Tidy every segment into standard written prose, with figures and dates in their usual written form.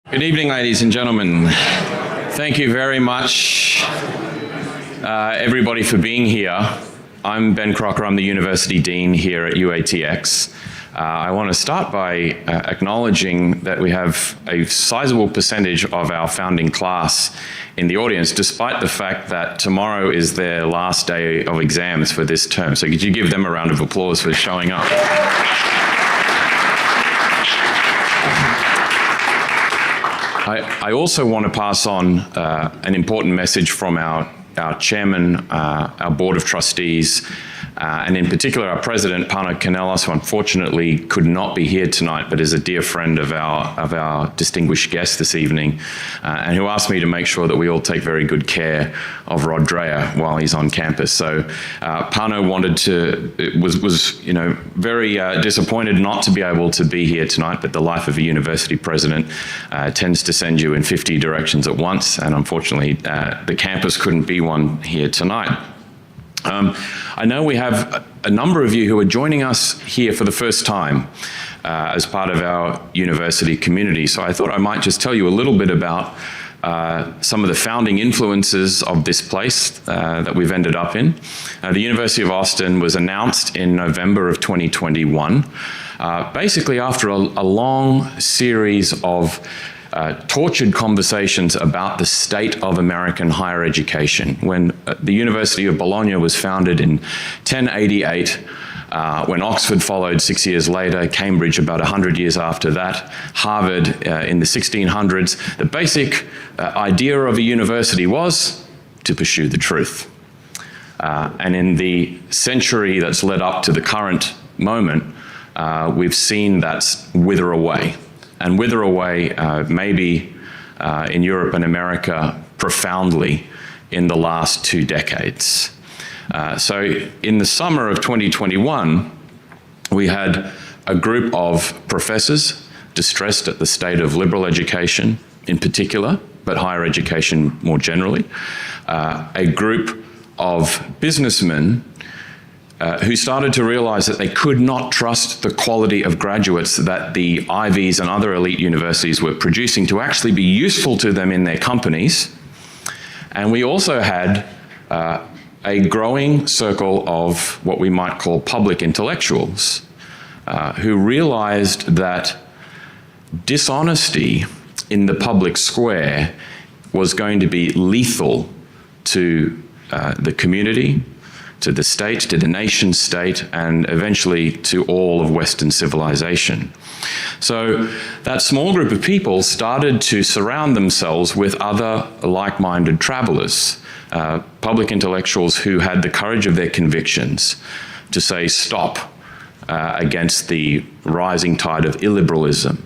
Good evening, ladies and gentlemen. Thank you very much, everybody, for being here. I'm Ben Crocker. I'm the University Dean here at UATX. I want to start by acknowledging that we have a sizable percentage of our founding class in the audience, despite the fact that tomorrow is their last day of exams for this term. So could you give them a round of applause for showing up? I also want to pass on an important message from our chairman, our board of trustees, and in particular our president, Pano Canelas, who unfortunately could not be here tonight, but is a dear friend of our distinguished guest this evening, and who asked me to make sure that we all take very good care of Rod Dreher while he's on campus. So Pano was very disappointed not to be able to be here tonight, but the life of a university president tends to send you in 50 directions at once, and unfortunately the campus couldn't be one here tonight. I know we have a number of you who are joining us here for the first time as part of our university community, so I thought I might just tell you a little bit about some of the founding influences of this place that we've ended up in. The University of Austin was announced in November of 2021, basically after a long series of tortured conversations about the state of American higher education. When the University of Bologna was founded in 1088, when Oxford followed 6 years later, Cambridge about 100 years after that, Harvard in the 1600s, the basic idea of a university was to pursue the truth. And in the century that's led up to the current moment, we've seen that wither away. And wither away maybe in Europe and America profoundly in the last 2 decades. So in the summer of 2021, we had a group of professors distressed at the state of liberal education in particular, but higher education more generally, a group of businessmen who started to realize that they could not trust the quality of graduates that the Ivies and other elite universities were producing to actually be useful to them in their companies. And we also had a growing circle of what we might call public intellectuals who realized that dishonesty in the public square was going to be lethal to the community, to the state, to the nation state, and eventually to all of Western civilization. So that small group of people started to surround themselves with other like-minded travelers, public intellectuals who had the courage of their convictions to say stop against the rising tide of illiberalism,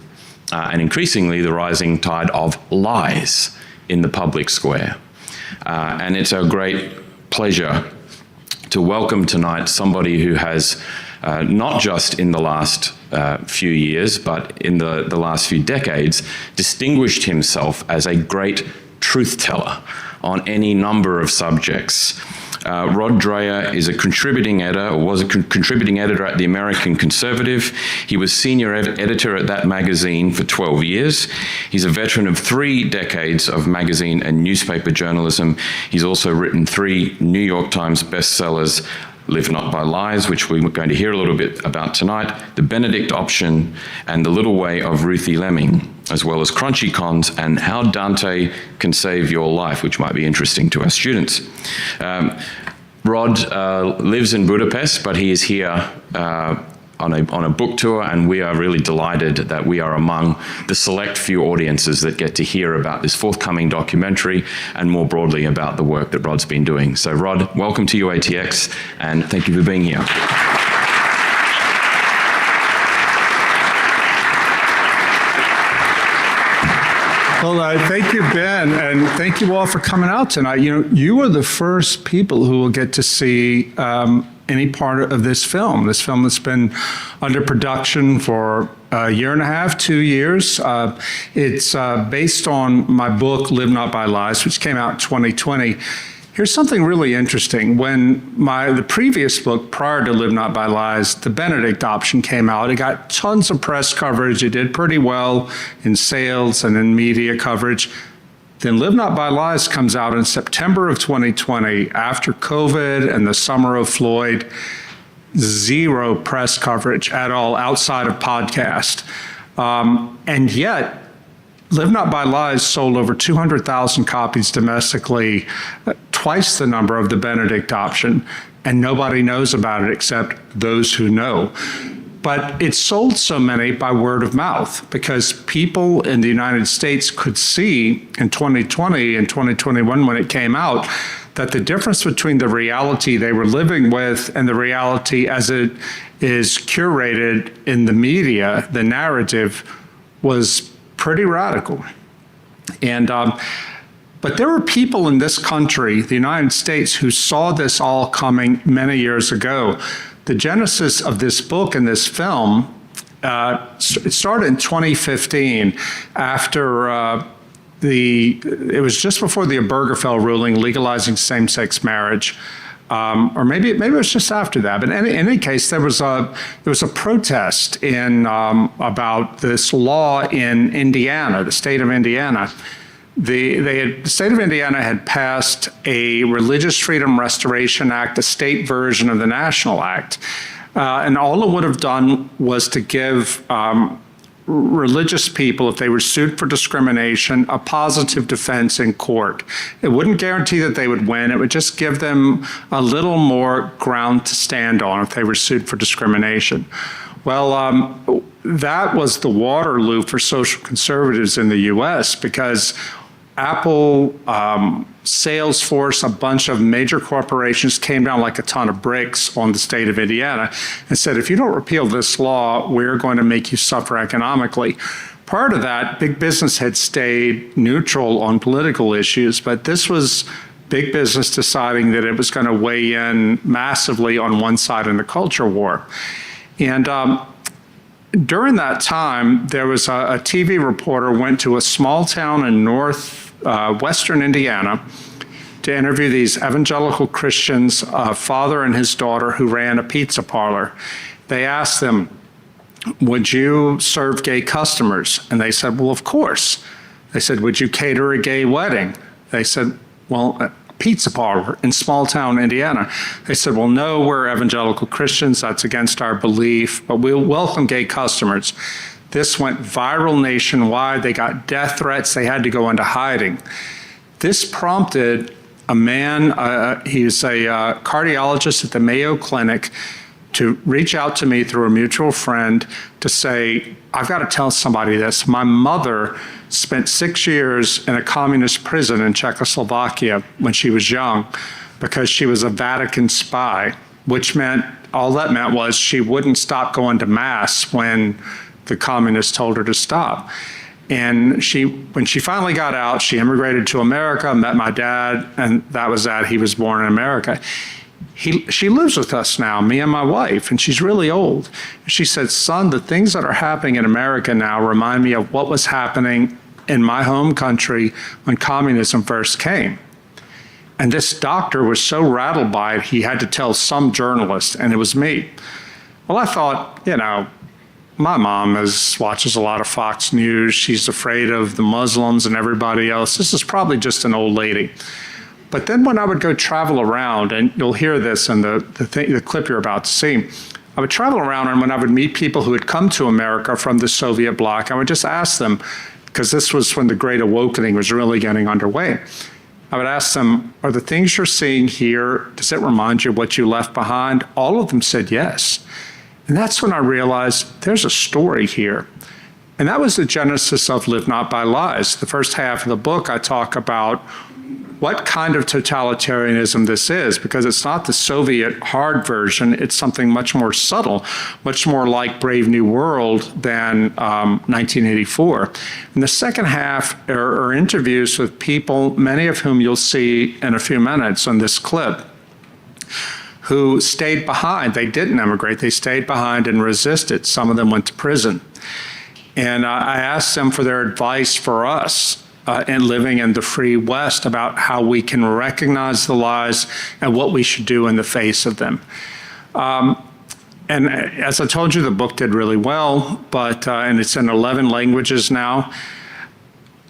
and increasingly the rising tide of lies in the public square. And it's a great pleasure to welcome tonight somebody who has not just in the last few years, but in the last few decades, distinguished himself as a great truth teller on any number of subjects. Rod Dreher is a contributing editor, or was a contributing editor at the American Conservative. He was senior editor at that magazine for 12 years. He's a veteran of 3 decades of magazine and newspaper journalism. He's also written 3 New York Times bestsellers, Live Not by Lies, which we're going to hear a little bit about tonight, The Benedict Option, and The Little Way of Ruthie Lemming, as well as Crunchy Cons and How Dante Can Save Your Life, which might be interesting to our students. Rod lives in Budapest, but he is here on a book tour, and we are really delighted that we are among the select few audiences that get to hear about this forthcoming documentary and more broadly about the work that Rod's been doing. So Rod, welcome to UATX, and thank you for being here. Well, thank you, Ben, and thank you all for coming out tonight. You know, you are the first people who will get to see any part of this film that's been under production for a year and a half, 2 years. It's based on my book, Live Not by Lies, which came out in 2020. Here's something really interesting. When the previous book, prior to Live Not by Lies, The Benedict Option, came out, it got tons of press coverage. It did pretty well in sales and in media coverage. Then Live Not by Lies comes out in September of 2020, after COVID and the summer of Floyd. Zero press coverage at all outside of podcast. And yet, Live Not by Lies sold over 200,000 copies domestically, twice the number of The Benedict Option, and nobody knows about it except those who know. But it sold so many by word of mouth because people in the United States could see in 2020 and 2021 when it came out that the difference between the reality they were living with and the reality as it is curated in the media, the narrative, was pretty radical. And but there were people in this country, the United States, who saw this all coming many years ago. The genesis of this book and this film, it started in 2015 after it was just before the Obergefell ruling legalizing same-sex marriage. Or maybe it was just after that. But in any case, there was a protest about this law in Indiana, the state of Indiana. The state of Indiana had passed a Religious Freedom Restoration Act, a state version of the National Act. And all it would have done was to give religious people, if they were sued for discrimination, a positive defense in court. It wouldn't guarantee that they would win. It would just give them a little more ground to stand on if they were sued for discrimination. Well, that was the Waterloo for social conservatives in the US because Apple, Salesforce, a bunch of major corporations came down like a ton of bricks on the state of Indiana and said, if you don't repeal this law, we're going to make you suffer economically. Prior to that, big business had stayed neutral on political issues, but this was big business deciding that it was going to weigh in massively on one side in the culture war. And during that time, there was a TV reporter went to a small town in northwestern Indiana to interview these evangelical Christians, a father and his daughter who ran a pizza parlor. They asked them, would you serve gay customers? And they said, well, of course. They said, would you cater a gay wedding? They said, well, a pizza parlor in small town Indiana. They said, well, no, we're evangelical Christians. That's against our belief, but we'll welcome gay customers. This went viral nationwide. They got death threats. They had to go into hiding. This prompted a man, he's a cardiologist at the Mayo Clinic, to reach out to me through a mutual friend to say, I've got to tell somebody this. My mother spent 6 years in a communist prison in Czechoslovakia when she was young because she was a Vatican spy, which meant, all that meant was she wouldn't stop going to mass when the communists told her to stop. And when she finally got out, she immigrated to America, met my dad, and that was that. He was born in America. She lives with us now, me and my wife, and she's really old. She said, son, the things that are happening in America now remind me of what was happening in my home country when communism first came. And this doctor was so rattled by it, he had to tell some journalist, and it was me. Well, I thought, my mom watches a lot of Fox News. She's afraid of the Muslims and everybody else. This is probably just an old lady. But then when I would go travel around, and you'll hear this in the clip you're about to see, I would travel around, and when I would meet people who had come to America from the Soviet bloc, I would just ask them, because this was when the Great Awakening was really getting underway. I would ask them, are the things you're seeing here, does it remind you of what you left behind? All of them said yes. And that's when I realized there's a story here. And that was the genesis of Live Not by Lies. The first half of the book, I talk about what kind of totalitarianism this is, because it's not the Soviet hard version, it's something much more subtle, much more like Brave New World than 1984. And the second half are interviews with people, many of whom you'll see in a few minutes on this clip, who stayed behind. They didn't emigrate, they stayed behind and resisted. Some of them went to prison. And I asked them for their advice for us and living in the free West about how we can recognize the lies and what we should do in the face of them. And as I told you, the book did really well, but and it's in 11 languages now.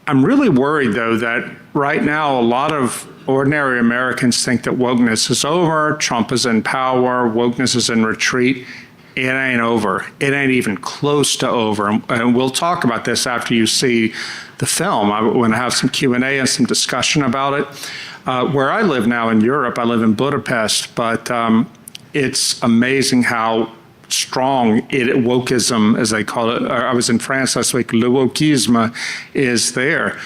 I'm really worried, though, that right now a lot of ordinary Americans think that wokeness is over, Trump is in power, wokeness is in retreat. It ain't over. It ain't even close to over. And we'll talk about this after you see the film. I want to have some Q&A and some discussion about it. Where I live now in Europe, I live in Budapest, but it's amazing how strong wokeism, as they call it. I was in France last week. Le wokisme is there.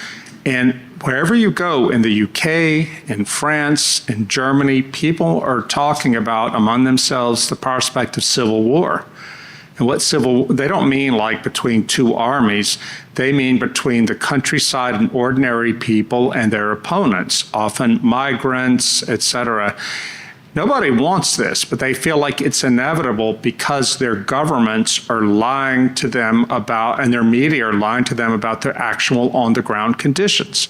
And wherever you go in the UK, in France, in Germany, people are talking about among themselves the prospect of civil war. And they don't mean like between two armies. They mean between the countryside and ordinary people and their opponents, often migrants, etc. Nobody wants this, but they feel like it's inevitable because their governments are lying to them about, and their media are lying to them about their actual on-the-ground conditions.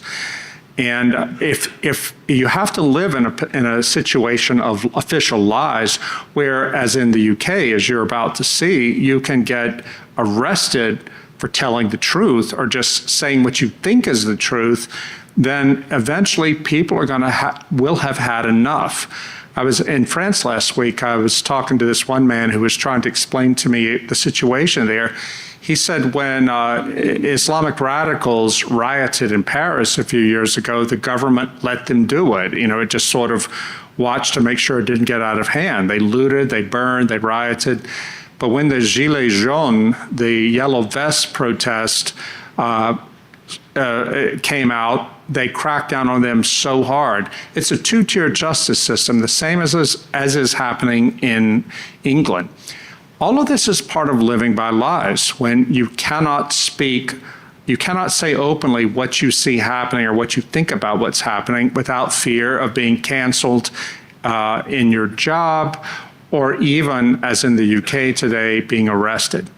And if you have to live in a situation of official lies, where, as in the UK, as you're about to see, you can get arrested for telling the truth or just saying what you think is the truth, then eventually people are will have had enough. I was in France last week. I was talking to this one man who was trying to explain to me the situation there. He said when Islamic radicals rioted in Paris a few years ago, the government let them do it. You know, it just sort of watched to make sure it didn't get out of hand. They looted, they burned, they rioted. But when the Gilets jaunes, the yellow vest protest, came out, they cracked down on them so hard. It's a two-tier justice system, the same as is happening in England. All of this is part of living by lies, when you cannot speak, you cannot say openly what you see happening or what you think about what's happening without fear of being canceled in your job, or even, as in the UK today, being arrested.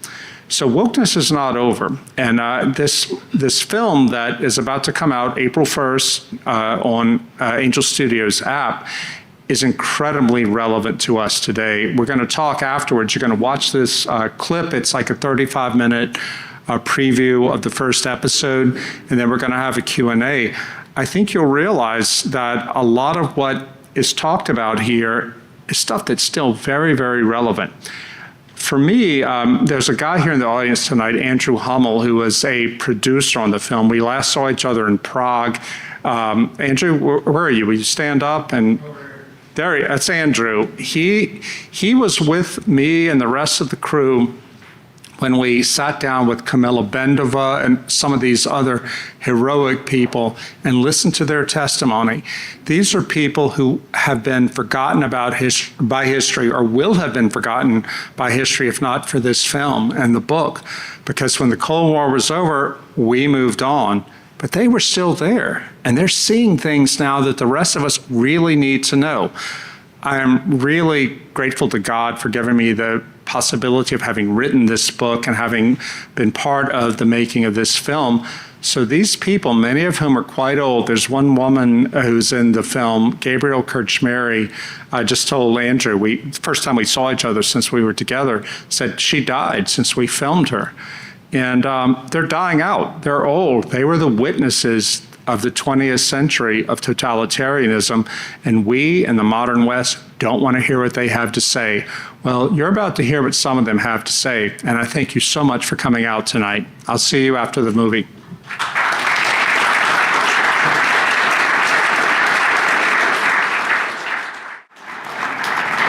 So wokeness is not over. And this film that is about to come out April 1st on Angel Studios app is incredibly relevant to us today. We're going to talk afterwards. You're going to watch this clip. It's like a 35-minute preview of the first episode, and then we're going to have a Q&A. I think you'll realize that a lot of what is talked about here is stuff that's still very, very relevant. For me, there's a guy here in the audience tonight, Andrew Hummel, who was a producer on the film. We last saw each other in Prague. Andrew, where are you? Will you stand up? And there, that's Andrew. He was with me and the rest of the crew when we sat down with Camilla Bendova and some of these other heroic people and listened to their testimony. These are people who have been forgotten by history, or will have been forgotten by history if not for this film and the book. Because when the Cold War was over, we moved on, but they were still there. And they're seeing things now that the rest of us really need to know. I am really grateful to God for giving me the possibility of having written this book and having been part of the making of this film. So these people, many of whom are quite old, there's one woman who's in the film, Gabrielle Kirchmary. I just told Andrew, the first time we saw each other since we were together, said she died since we filmed her. And they're dying out. They're old. They were the witnesses of the 20th century of totalitarianism, and we in the modern West don't want to hear what they have to say. Well, you're about to hear what some of them have to say, and I thank you so much for coming out tonight. I'll see you after the movie.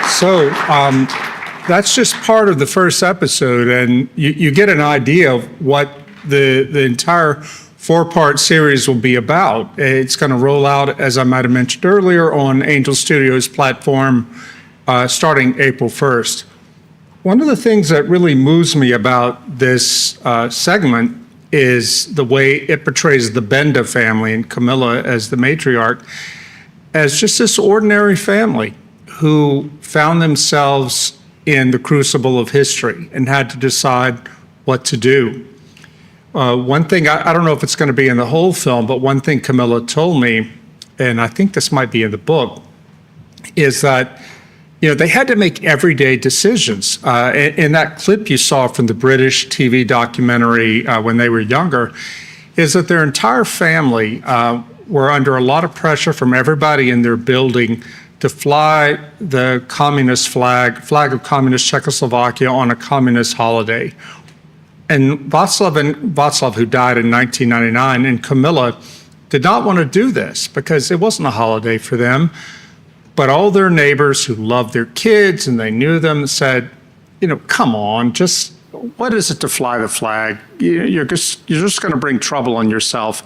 So that's just part of the first episode, and you get an idea of what the entire four-part series will be about. It's going to roll out, as I might have mentioned earlier, on Angel Studios platform starting April 1st. One of the things that really moves me about this segment is the way it portrays the Benda family and Camilla as the matriarch as just this ordinary family who found themselves in the crucible of history and had to decide what to do. one thing, I don't know if it's going to be in the whole film, but one thing Camilla told me, and I think this might be in the book, is that they had to make everyday decisions. In that clip you saw from the British TV documentary when they were younger, is that their entire family were under a lot of pressure from everybody in their building to fly the communist flag of communist Czechoslovakia on a communist holiday. And Václav, who died in 1999, and Camilla did not want to do this because it wasn't a holiday for them. But all their neighbors who loved their kids and they knew them said, come on, just what is it to fly the flag? You're just going to bring trouble on yourself.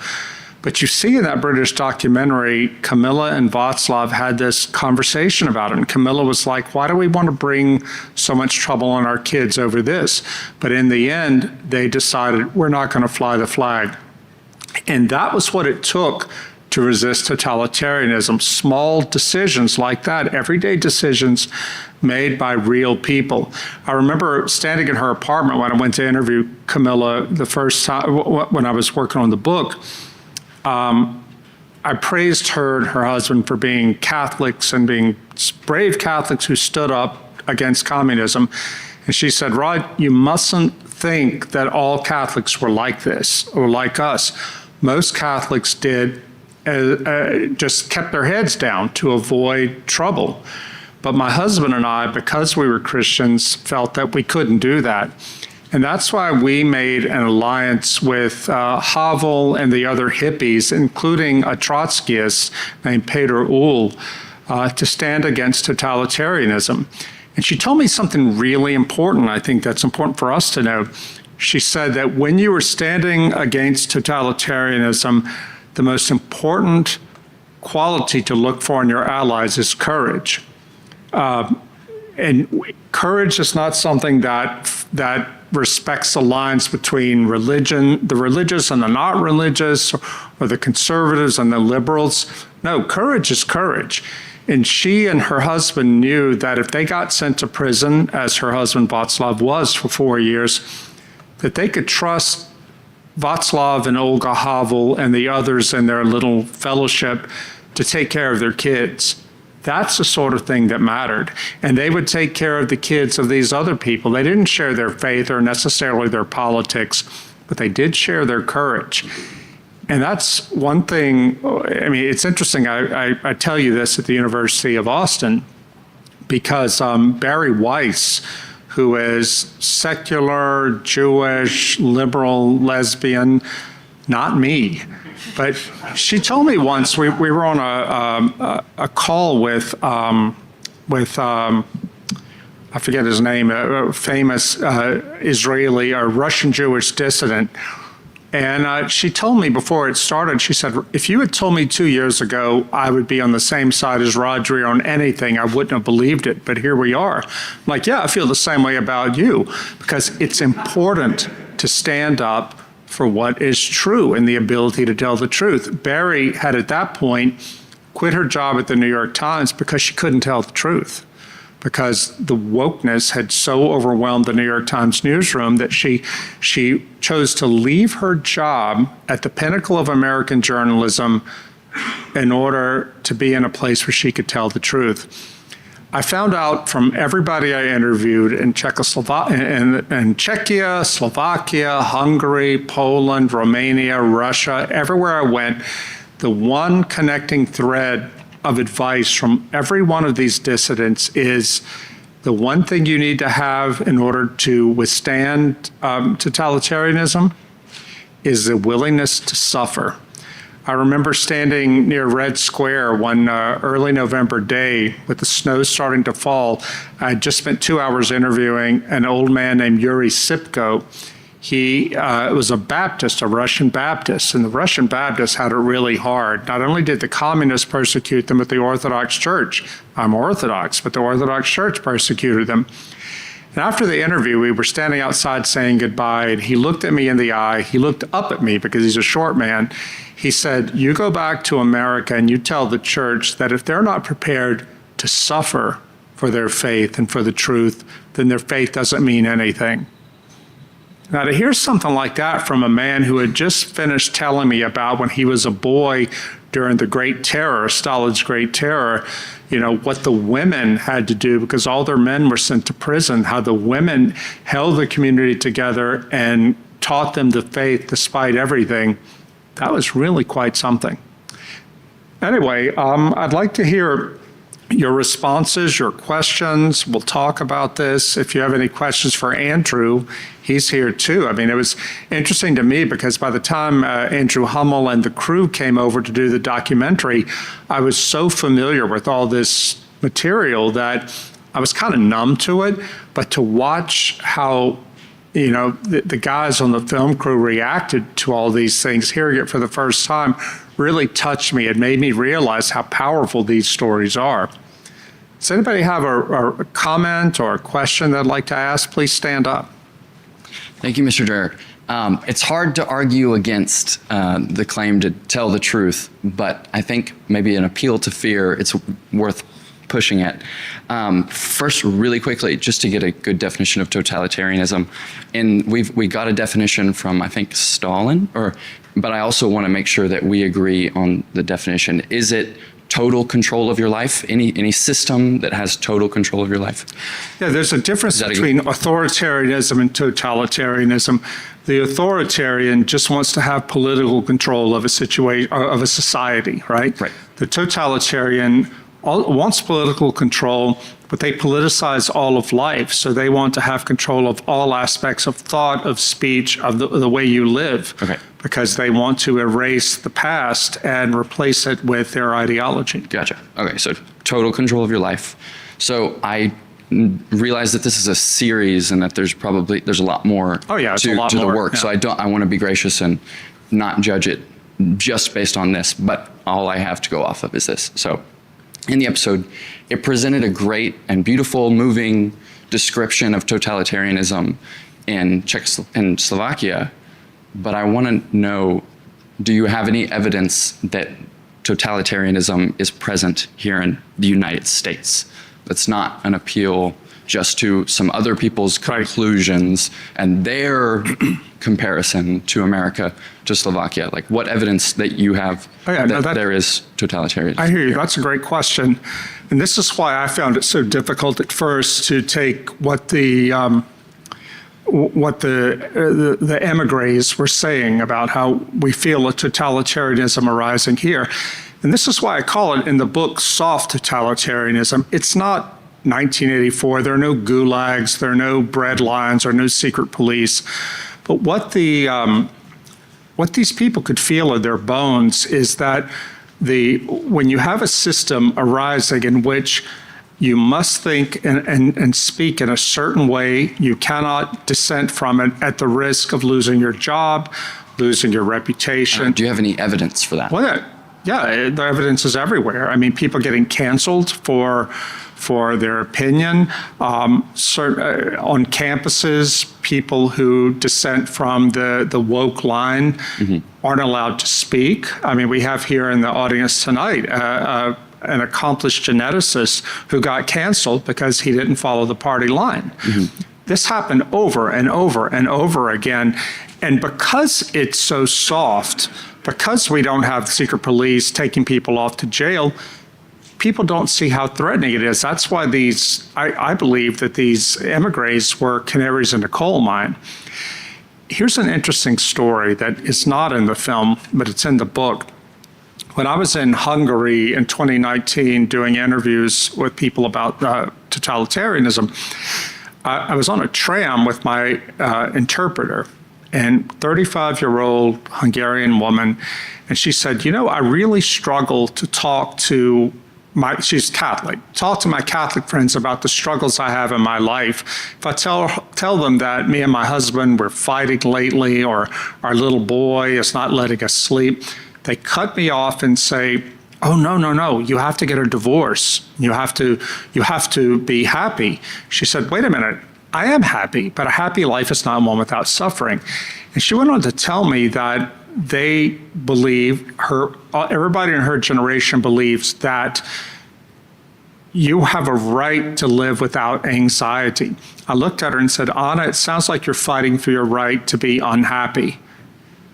But you see in that British documentary, Camilla and Václav had this conversation about it. And Camilla was like, why do we want to bring so much trouble on our kids over this? But in the end, they decided, we're not going to fly the flag. And that was what it took to resist totalitarianism. Small decisions like that, everyday decisions made by real people. I remember standing in her apartment when I went to interview Camilla the first time, when I was working on the book. I praised her and her husband for being Catholics and being brave Catholics who stood up against communism. And she said, Rod, you mustn't think that all Catholics were like this or like us. Most Catholics did just kept their heads down to avoid trouble. But my husband and I, because we were Christians, felt that we couldn't do that. And that's why we made an alliance with Havel and the other hippies, including a Trotskyist named Peter Uhl, to stand against totalitarianism. And she told me something really important. I think that's important for us to know. She said that when you were standing against totalitarianism, the most important quality to look for in your allies is courage. And courage is not something that respects the lines between the religious and the not religious, or the conservatives and the liberals. No, courage is courage. And she and her husband knew that if they got sent to prison, as her husband Václav was for 4 years, that they could trust Václav and Olga Havel and the others in their little fellowship to take care of their kids. That's the sort of thing that mattered. And they would take care of the kids of these other people. They didn't share their faith or necessarily their politics, but they did share their courage. And that's one thing. I mean, it's interesting. I tell you this at the University of Austin because Barry Weiss, who is secular, Jewish, liberal, lesbian, not me. But she told me once, we were on a call with I forget his name, a famous Israeli or Russian Jewish dissident. And she told me before it started, she said, if you had told me 2 years ago I would be on the same side as Rodri on anything, I wouldn't have believed it. But here we are. I'm like, yeah, I feel the same way about you, because it's important to stand up for what is true and the ability to tell the truth. Barry had at that point quit her job at the New York Times because she couldn't tell the truth, because the wokeness had so overwhelmed the New York Times newsroom that she chose to leave her job at the pinnacle of American journalism in order to be in a place where she could tell the truth. I found out from everybody I interviewed in Czechia, Slovakia, Hungary, Poland, Romania, Russia, everywhere I went, the one connecting thread of advice from every one of these dissidents is the one thing you need to have in order to withstand totalitarianism is the willingness to suffer. I remember standing near Red Square one early November day with the snow starting to fall. I had just spent 2 hours interviewing an old man named Yuri Sipko. He was a Baptist, a Russian Baptist, and the Russian Baptists had it really hard. Not only did the communists persecute them, but the Orthodox Church, I'm Orthodox, but the Orthodox Church persecuted them. And after the interview, we were standing outside saying goodbye, and he looked at me in the eye. He looked up at me because he's a short man. He said, you go back to America and you tell the church that if they're not prepared to suffer for their faith and for the truth, then their faith doesn't mean anything. Now, to hear something like that from a man who had just finished telling me about when he was a boy during the Great Terror, Stalin's Great Terror, you know, what the women had to do because all their men were sent to prison, how the women held the community together and taught them the faith despite everything, that was really quite something. Anyway, I'd like to hear your responses, your questions. We'll talk about this. If you have any questions for Andrew, he's here too. I mean, it was interesting to me because by the time Andrew Hummel and the crew came over to do the documentary, I was so familiar with all this material that I was kind of numb to it. But to watch how, you know, the guys on the film crew reacted to all these things, hearing it for the first time, really touched me. It made me realize how powerful these stories are. Does anybody have a comment or a question they'd like to ask? Please stand up. Thank you, Mr. Derrick. It's hard to argue against the claim to tell the truth, but I think maybe an appeal to fear, it's worth pushing it. First, really quickly, just to get a good definition of totalitarianism, and we got a definition from, I think, Stalin, but I also want to make sure that we agree on the definition. Is it total control of your life? Any system that has total control of your life? Yeah, there's a difference between authoritarianism and totalitarianism. The authoritarian just wants to have political control of a situation, of a society, right? Right. The totalitarian wants political control, but they politicize all of life. So they want to have control of all aspects of thought, of speech, of the way you live. Okay. Because they want to erase the past and replace it with their ideology. Gotcha. Okay, so total control of your life. So I realize that this is a series and that there's a lot more to the work. Yeah. So I want to be gracious and not judge it just based on this, but all I have to go off of is this. So in the episode, it presented a great and beautiful, moving description of totalitarianism in Slovakia. But I want to know, do you have any evidence that totalitarianism is present here in the United States? That's not an appeal just to some other people's conclusions and their comparison to America, to Slovakia. Like what evidence that you have that there is totalitarianism? I hear you. That's a great question. And this is why I found it so difficult at first to take what the emigres were saying about how we feel a totalitarianism arising here. And this is why I call it in the book soft totalitarianism. It's not 1984. There are no gulags, there are no bread lines, or no secret police. But what these people could feel in their bones is that when you have a system arising in which you must think and speak in a certain way. You cannot dissent from it at the risk of losing your job, losing your reputation. Do you have any evidence for that? Well, yeah, the evidence is everywhere. I mean, people getting canceled for their opinion. On campuses, people who dissent from the woke line aren't allowed to speak. I mean, we have here in the audience tonight an accomplished geneticist who got canceled because he didn't follow the party line. This happened over and over and over again. And because it's so soft, because we don't have secret police taking people off to jail, people don't see how threatening it is. That's why I believe that these emigres were canaries in the coal mine. Here's an interesting story that is not in the film, but it's in the book. When I was in Hungary in 2019 doing interviews with people about totalitarianism, I was on a tram with my interpreter, and 35-year-old Hungarian woman, and she said, you know, I really struggle to talk to she's Catholic, talk to my Catholic friends about the struggles I have in my life. If I tell them that me and my husband were fighting lately, or our little boy is not letting us sleep, they cut me off and say, oh, no, you have to get a divorce. You have to be happy. She said, wait a minute, I am happy, but a happy life is not one without suffering. And she went on to tell me that they believe everybody in her generation believes that you have a right to live without anxiety. I looked at her and said, Anna, it sounds like you're fighting for your right to be unhappy.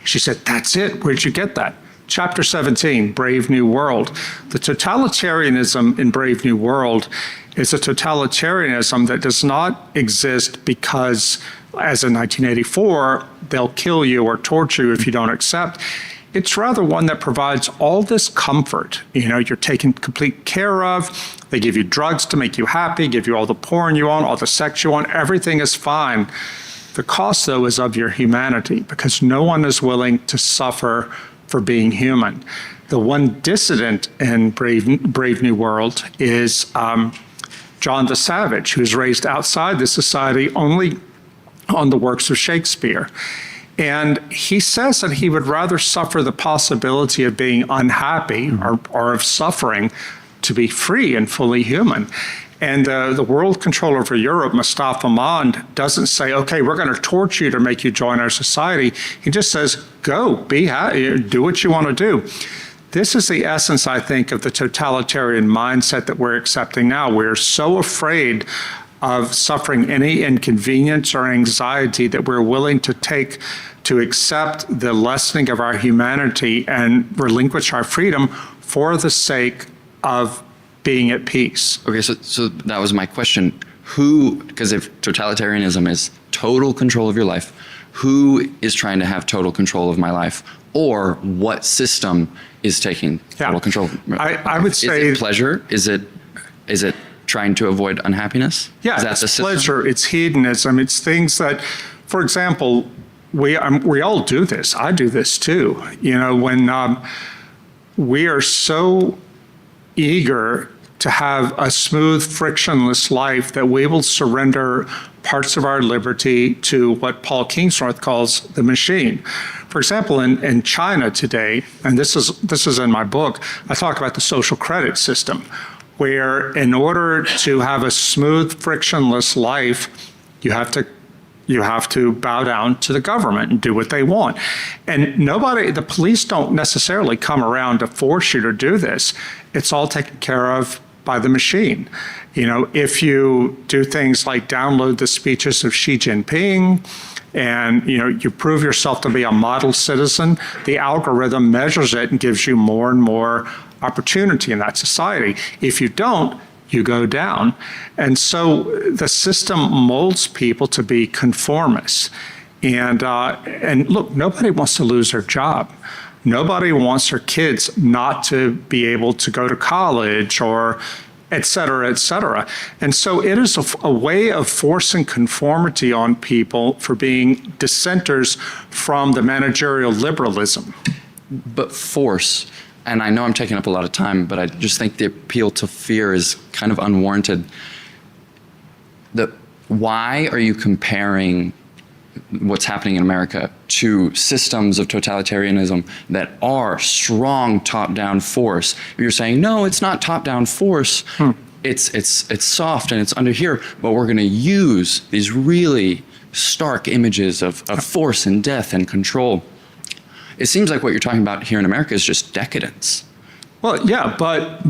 She said, that's it. Where'd you get that? Chapter 17, Brave New World. The totalitarianism in Brave New World is a totalitarianism that does not exist because, as in 1984, they'll kill you or torture you if you don't accept. It's rather one that provides all this comfort. You know, you're taken complete care of. They give you drugs to make you happy, give you all the porn you want, all the sex you want. Everything is fine. The cost, though, is of your humanity, because no one is willing to suffer for being human. The one dissident in Brave New World is John the Savage, who's raised outside the society only on the works of Shakespeare. And he says that he would rather suffer the possibility of being unhappy or of suffering to be free and fully human. And the world controller for Europe, Mustafa Mond, doesn't say, okay, we're going to torture you to make you join our society. He just says, go, be happy, do what you want to do. This is the essence, I think, of the totalitarian mindset that we're accepting now. We're so afraid of suffering any inconvenience or anxiety that we're willing to accept the lessening of our humanity and relinquish our freedom for the sake of being at peace. Okay, so that was my question. Because if totalitarianism is total control of your life, who is trying to have total control of my life? Or what system is taking total control? I would say... Is it pleasure? Is it trying to avoid unhappiness? Yeah, is that it's the system? pleasure, it's hedonism, it's things that, for example, we all do this. I do this too. You know, when we are so eager to have a smooth, frictionless life that we will surrender parts of our liberty to what Paul Kingsnorth calls the machine. For example, in China today, and this is in my book, I talk about the social credit system, where in order to have a smooth, frictionless life, you have to bow down to the government and do what they want. And the police don't necessarily come around to force you to do this. It's all taken care of by the machine. You know, if you do things like download the speeches of Xi Jinping and, you know, you prove yourself to be a model citizen, the algorithm measures it and gives you more and more opportunity in that society. If you don't, you go down. And so the system molds people to be conformists. And look, nobody wants to lose their job. Nobody wants their kids not to be able to go to college or et cetera, et cetera. And so it is a way of forcing conformity on people for being dissenters from the managerial liberalism. But force, and I know I'm taking up a lot of time, but I just think the appeal to fear is kind of unwarranted. Why are you comparing what's happening in America to systems of totalitarianism that are strong top-down force? You're saying, no, it's not top-down force. It's soft and it's under here, but we're going to use these really stark images of force and death and control. It seems like what you're talking about here in America is just decadence. Well, yeah, but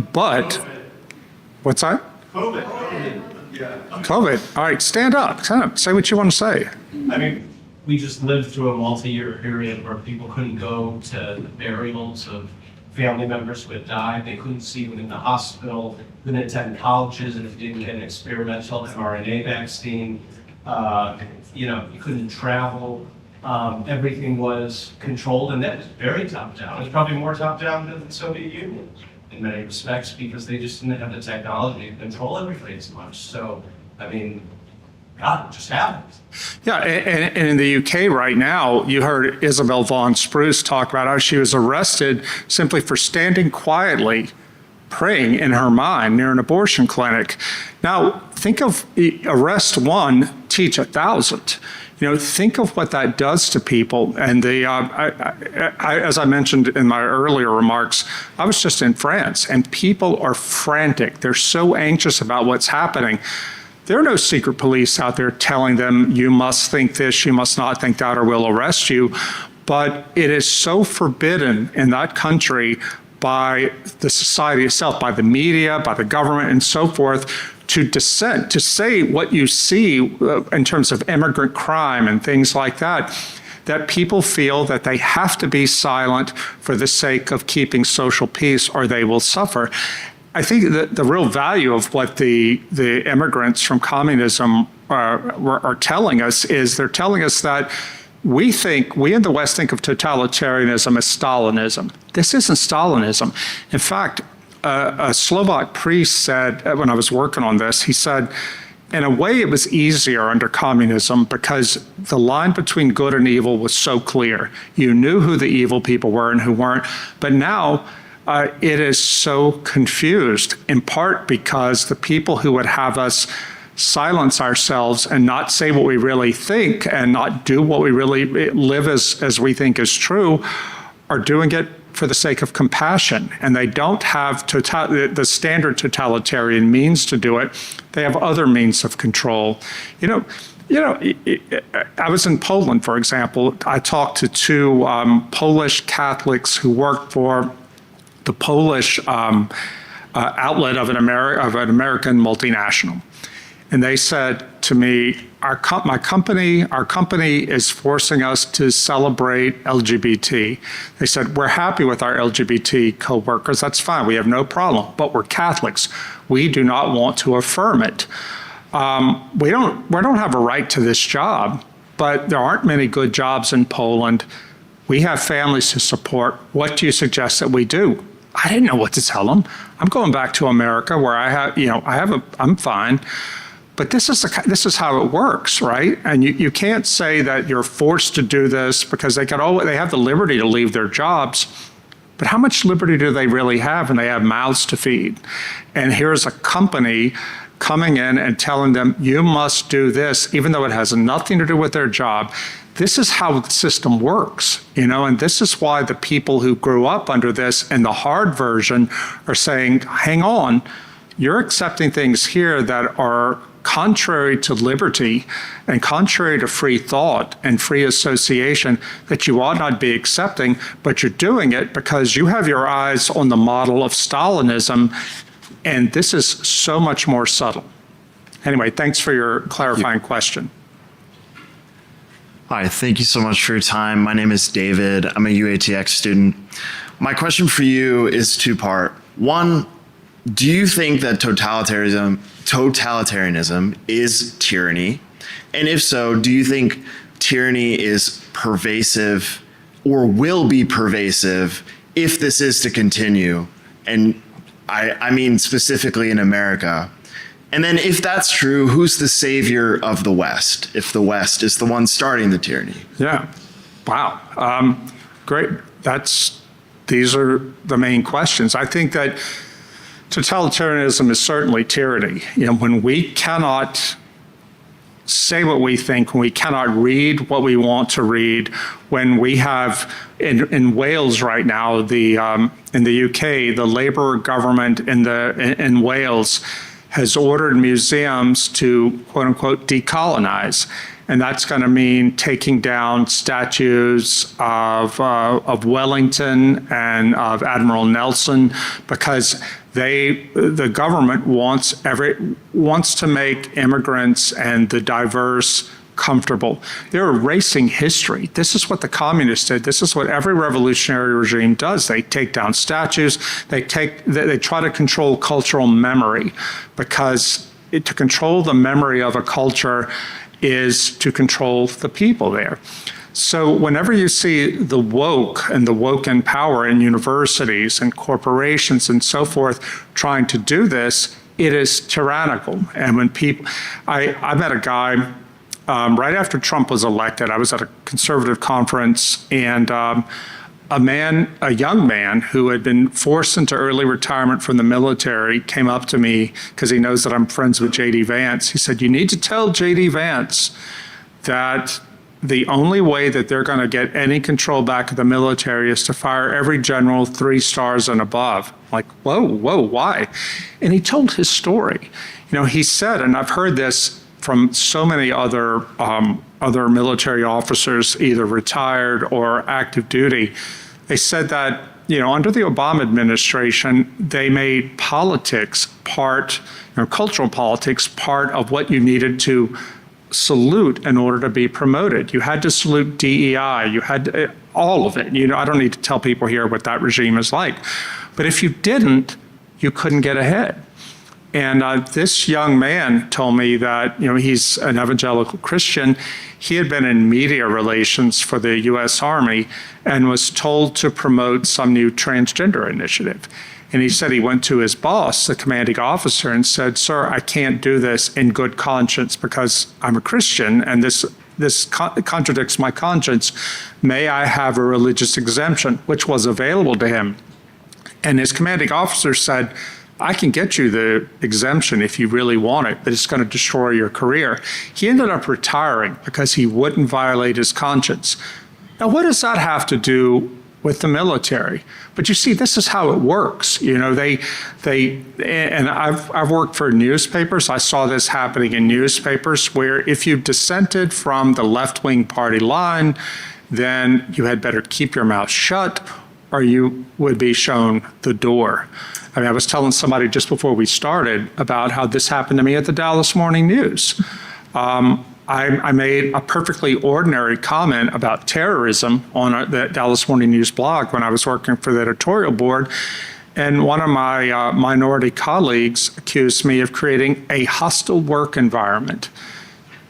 what's that? COVID. All right, stand up. Say what you want to say. I mean, we just lived through a multi-year period where people couldn't go to the burials of family members who had died. They couldn't see them in the hospital, couldn't attend colleges if you didn't get an experimental mRNA vaccine. You couldn't travel. Everything was controlled, and that was very top-down. It was probably more top-down than the Soviet Union in many respects, because they just didn't have the technology to control everybody as much. So, I mean, God, it just happened. Yeah, and in the UK right now, you heard Isabel Vaughan Spruce talk about how she was arrested simply for standing quietly, praying in her mind near an abortion clinic. Now, think of arrest one, teach 1,000. You know, think of what that does to people. And as I mentioned in my earlier remarks, I was just in France, and people are frantic. They're so anxious about what's happening. There are no secret police out there telling them, you must think this, you must not think that, or we'll arrest you. But it is so forbidden in that country by the society itself, by the media, by the government, and so forth, to dissent, to say what you see in terms of immigrant crime and things like that, that people feel that they have to be silent for the sake of keeping social peace or they will suffer. I think that the real value of what the immigrants from communism are telling us is they're telling us that we in the West think of totalitarianism as Stalinism. This isn't Stalinism. In fact, a Slovak priest said, when I was working on this, he said, in a way it was easier under communism because the line between good and evil was so clear. You knew who the evil people were and who weren't. But now it is so confused, in part because the people who would have us silence ourselves and not say what we really think and not do what we really live as we think is true are doing it for the sake of compassion, and they don't have the standard totalitarian means to do it. They have other means of control. I was in Poland, for example. I talked to two Polish Catholics who worked for the Polish outlet of an American multinational. And they said to me, our company is forcing us to celebrate LGBT. They said, we're happy with our LGBT co-workers, that's fine, we have no problem, but we're Catholics. We do not want to affirm it. We don't have a right to this job, but there aren't many good jobs in Poland. We have families to support. What do you suggest that we do? I didn't know what to tell them. I'm going back to America where I'm fine. But this is how it works, right? And you can't say that you're forced to do this because they have the liberty to leave their jobs, but how much liberty do they really have when they have mouths to feed? And here's a company coming in and telling them, you must do this, even though it has nothing to do with their job. This is how the system works, and this is why the people who grew up under this in the hard version are saying, hang on, you're accepting things here that are contrary to liberty and contrary to free thought and free association that you ought not be accepting, but you're doing it because you have your eyes on the model of Stalinism, and this is so much more subtle. Anyway, thanks for your clarifying question. Hi, thank you so much for your time. My name is David. I'm a UATX student. My question for you is two-part. One, do you think that totalitarianism is tyranny? And if so, do you think tyranny is pervasive or will be pervasive if this is to continue? And I mean specifically in America. And then if that's true, who's the savior of the West, if the West is the one starting the tyranny? Yeah, wow, great. These are the main questions. I think that totalitarianism is certainly tyranny. When we cannot say what we think, when we cannot read what we want to read, when we have in Wales right now, in the UK, the Labour government in Wales has ordered museums to, quote unquote, decolonize. And that's going to mean taking down statues of Wellington and of Admiral Nelson because the government wants to make immigrants and the diverse comfortable. They're erasing history. This is what the communists did. This is what every revolutionary regime does. They take down statues. They try to control cultural memory because to control the memory of a culture is to control the people there. So whenever you see the woke and the woke in power in universities and corporations and so forth trying to do this, it is tyrannical. And when I met a guy right after Trump was elected. I was at a conservative conference, and a young man who had been forced into early retirement from the military came up to me because he knows that I'm friends with J.D. Vance. He said, you need to tell J.D. Vance that the only way that they're going to get any control back of the military is to fire every general 3 stars and above. I'm like, whoa, why? And he told his story. He said, and I've heard this from so many other military officers, either retired or active duty, they said that under the Obama administration, they made politics cultural politics part of what you needed to salute in order to be promoted. You had to salute DEI. You had all of it. I don't need to tell people here what that regime is like. But if you didn't, you couldn't get ahead. And this young man told me that, he's an evangelical Christian. He had been in media relations for the U.S. Army and was told to promote some new transgender initiative. And he said he went to his boss, the commanding officer, and said, "Sir, I can't do this in good conscience because I'm a Christian and this contradicts my conscience. May I have a religious exemption?" which was available to him. And his commanding officer said, "I can get you the exemption if you really want it, but it's going to destroy your career." He ended up retiring because he wouldn't violate his conscience. Now, what does that have to do with the military? But you see, this is how it works. And I've worked for newspapers. I saw this happening in newspapers where if you dissented from the left-wing party line, then you had better keep your mouth shut or you would be shown the door. I was telling somebody just before we started about how this happened to me at the Dallas Morning News. I made a perfectly ordinary comment about terrorism on the Dallas Morning News blog when I was working for the editorial board, and one of my minority colleagues accused me of creating a hostile work environment.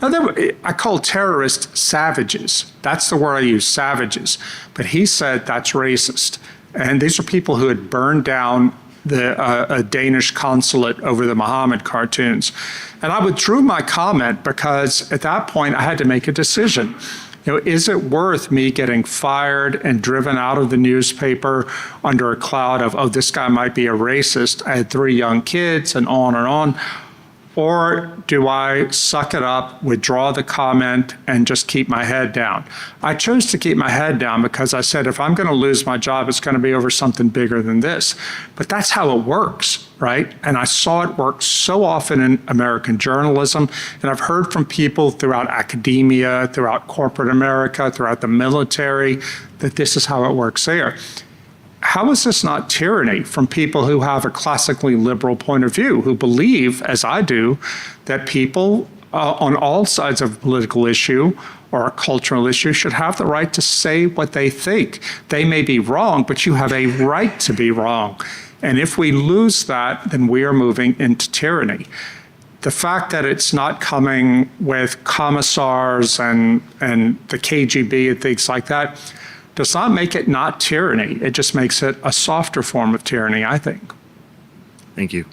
Now, I call terrorists savages. That's the word I use, savages. But he said that's racist. And these are people who had burned down a Danish consulate over the Muhammad cartoons. And I withdrew my comment because at that point I had to make a decision. Is it worth me getting fired and driven out of the newspaper under a cloud of, oh, this guy might be a racist, I had 3 young kids, and on and on? Or do I suck it up, withdraw the comment, and just keep my head down? I chose to keep my head down because I said, if I'm going to lose my job, it's going to be over something bigger than this. But that's how it works, right? And I saw it work so often in American journalism, and I've heard from people throughout academia, throughout corporate America, throughout the military, that this is how it works there. How is this not tyranny from people who have a classically liberal point of view, who believe, as I do, that people on all sides of a political issue or a cultural issue should have the right to say what they think? They may be wrong, but you have a right to be wrong. And if we lose that, then we are moving into tyranny. The fact that it's not coming with commissars and the KGB and things like that does not make it not tyranny. It just makes it a softer form of tyranny, I think. Thank you.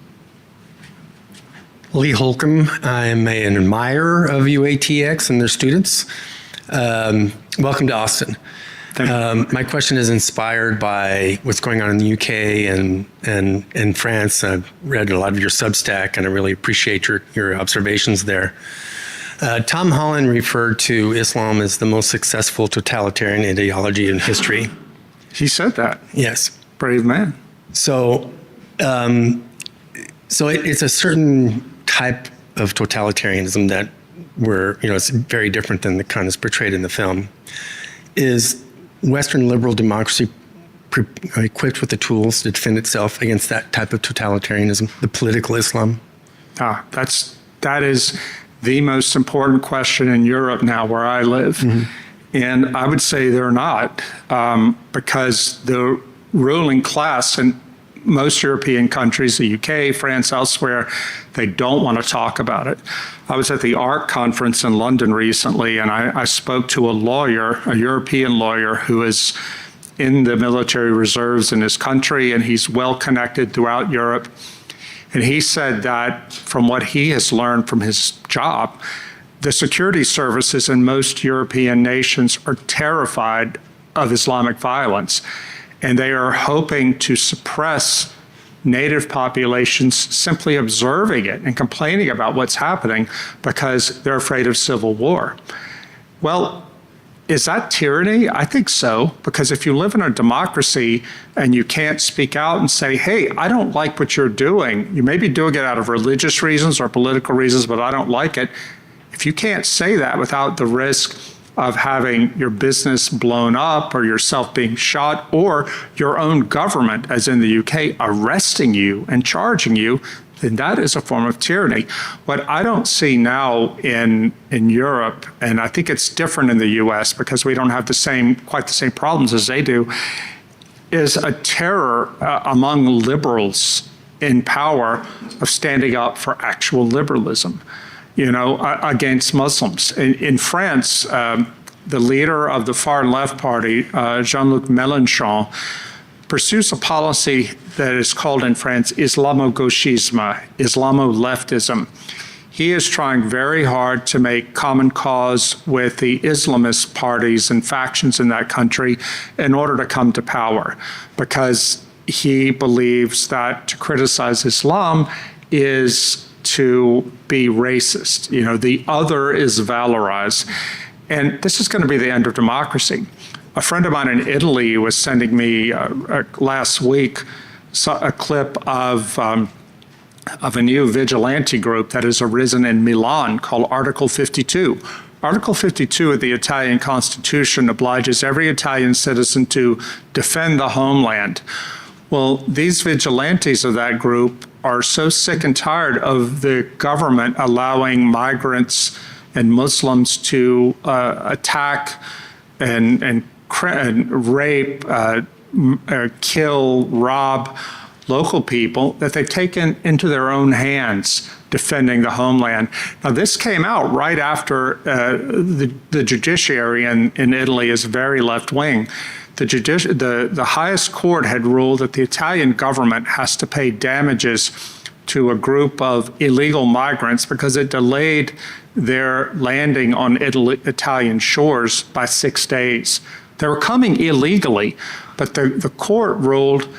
Lee Holcomb. I'm an admirer of UATX and their students. Welcome to Austin. My question is inspired by what's going on in the UK and France. I've read a lot of your Substack, and I really appreciate your observations there. Tom Holland referred to Islam as the most successful totalitarian ideology in history. He said that. Yes. Brave man. So it's a certain type of totalitarianism that it's very different than the kind that's portrayed in the film. Is Western liberal democracy equipped with the tools to defend itself against that type of totalitarianism, the political Islam? That is the most important question in Europe now, where I live. Mm-hmm. And I would say they're not, because the ruling class in most European countries, the UK, France, elsewhere, they don't want to talk about it. I was at the ARC conference in London recently, and I spoke to a lawyer, a European lawyer, who is in the military reserves in his country, and he's well connected throughout Europe. And he said that from what he has learned from his job, the security services in most European nations are terrified of Islamic violence, and they are hoping to suppress native populations simply observing it and complaining about what's happening because they're afraid of civil war. Well, is that tyranny? I think so, because if you live in a democracy and you can't speak out and say, hey, I don't like what you're doing, you may be doing it out of religious reasons or political reasons, but I don't like it. If you can't say that without the risk of having your business blown up or yourself being shot or your own government, as in the UK, arresting you and charging you, then that is a form of tyranny. What I don't see now in Europe, and I think it's different in the US because we don't have quite the same problems as they do, is a terror among liberals in power of standing up for actual liberalism, against Muslims. In France, the leader of the far left party, Jean-Luc Mélenchon, pursues a policy that is called in France Islamo-gauchisme, Islamo-leftism. He is trying very hard to make common cause with the Islamist parties and factions in that country in order to come to power, because he believes that to criticize Islam is to be racist. The other is valorized. And this is going to be the end of democracy. A friend of mine in Italy was sending me last week a clip of a new vigilante group that has arisen in Milan called Article 52. Article 52 of the Italian Constitution obliges every Italian citizen to defend the homeland. Well, these vigilantes of that group are so sick and tired of the government allowing migrants and Muslims to attack and rape, kill, rob local people, that they've taken into their own hands defending the homeland. Now, this came out right after the judiciary in Italy is very left-wing. The highest court had ruled that the Italian government has to pay damages to a group of illegal migrants because it delayed their landing on Italian shores by 6 days. They were coming illegally, but the court ruled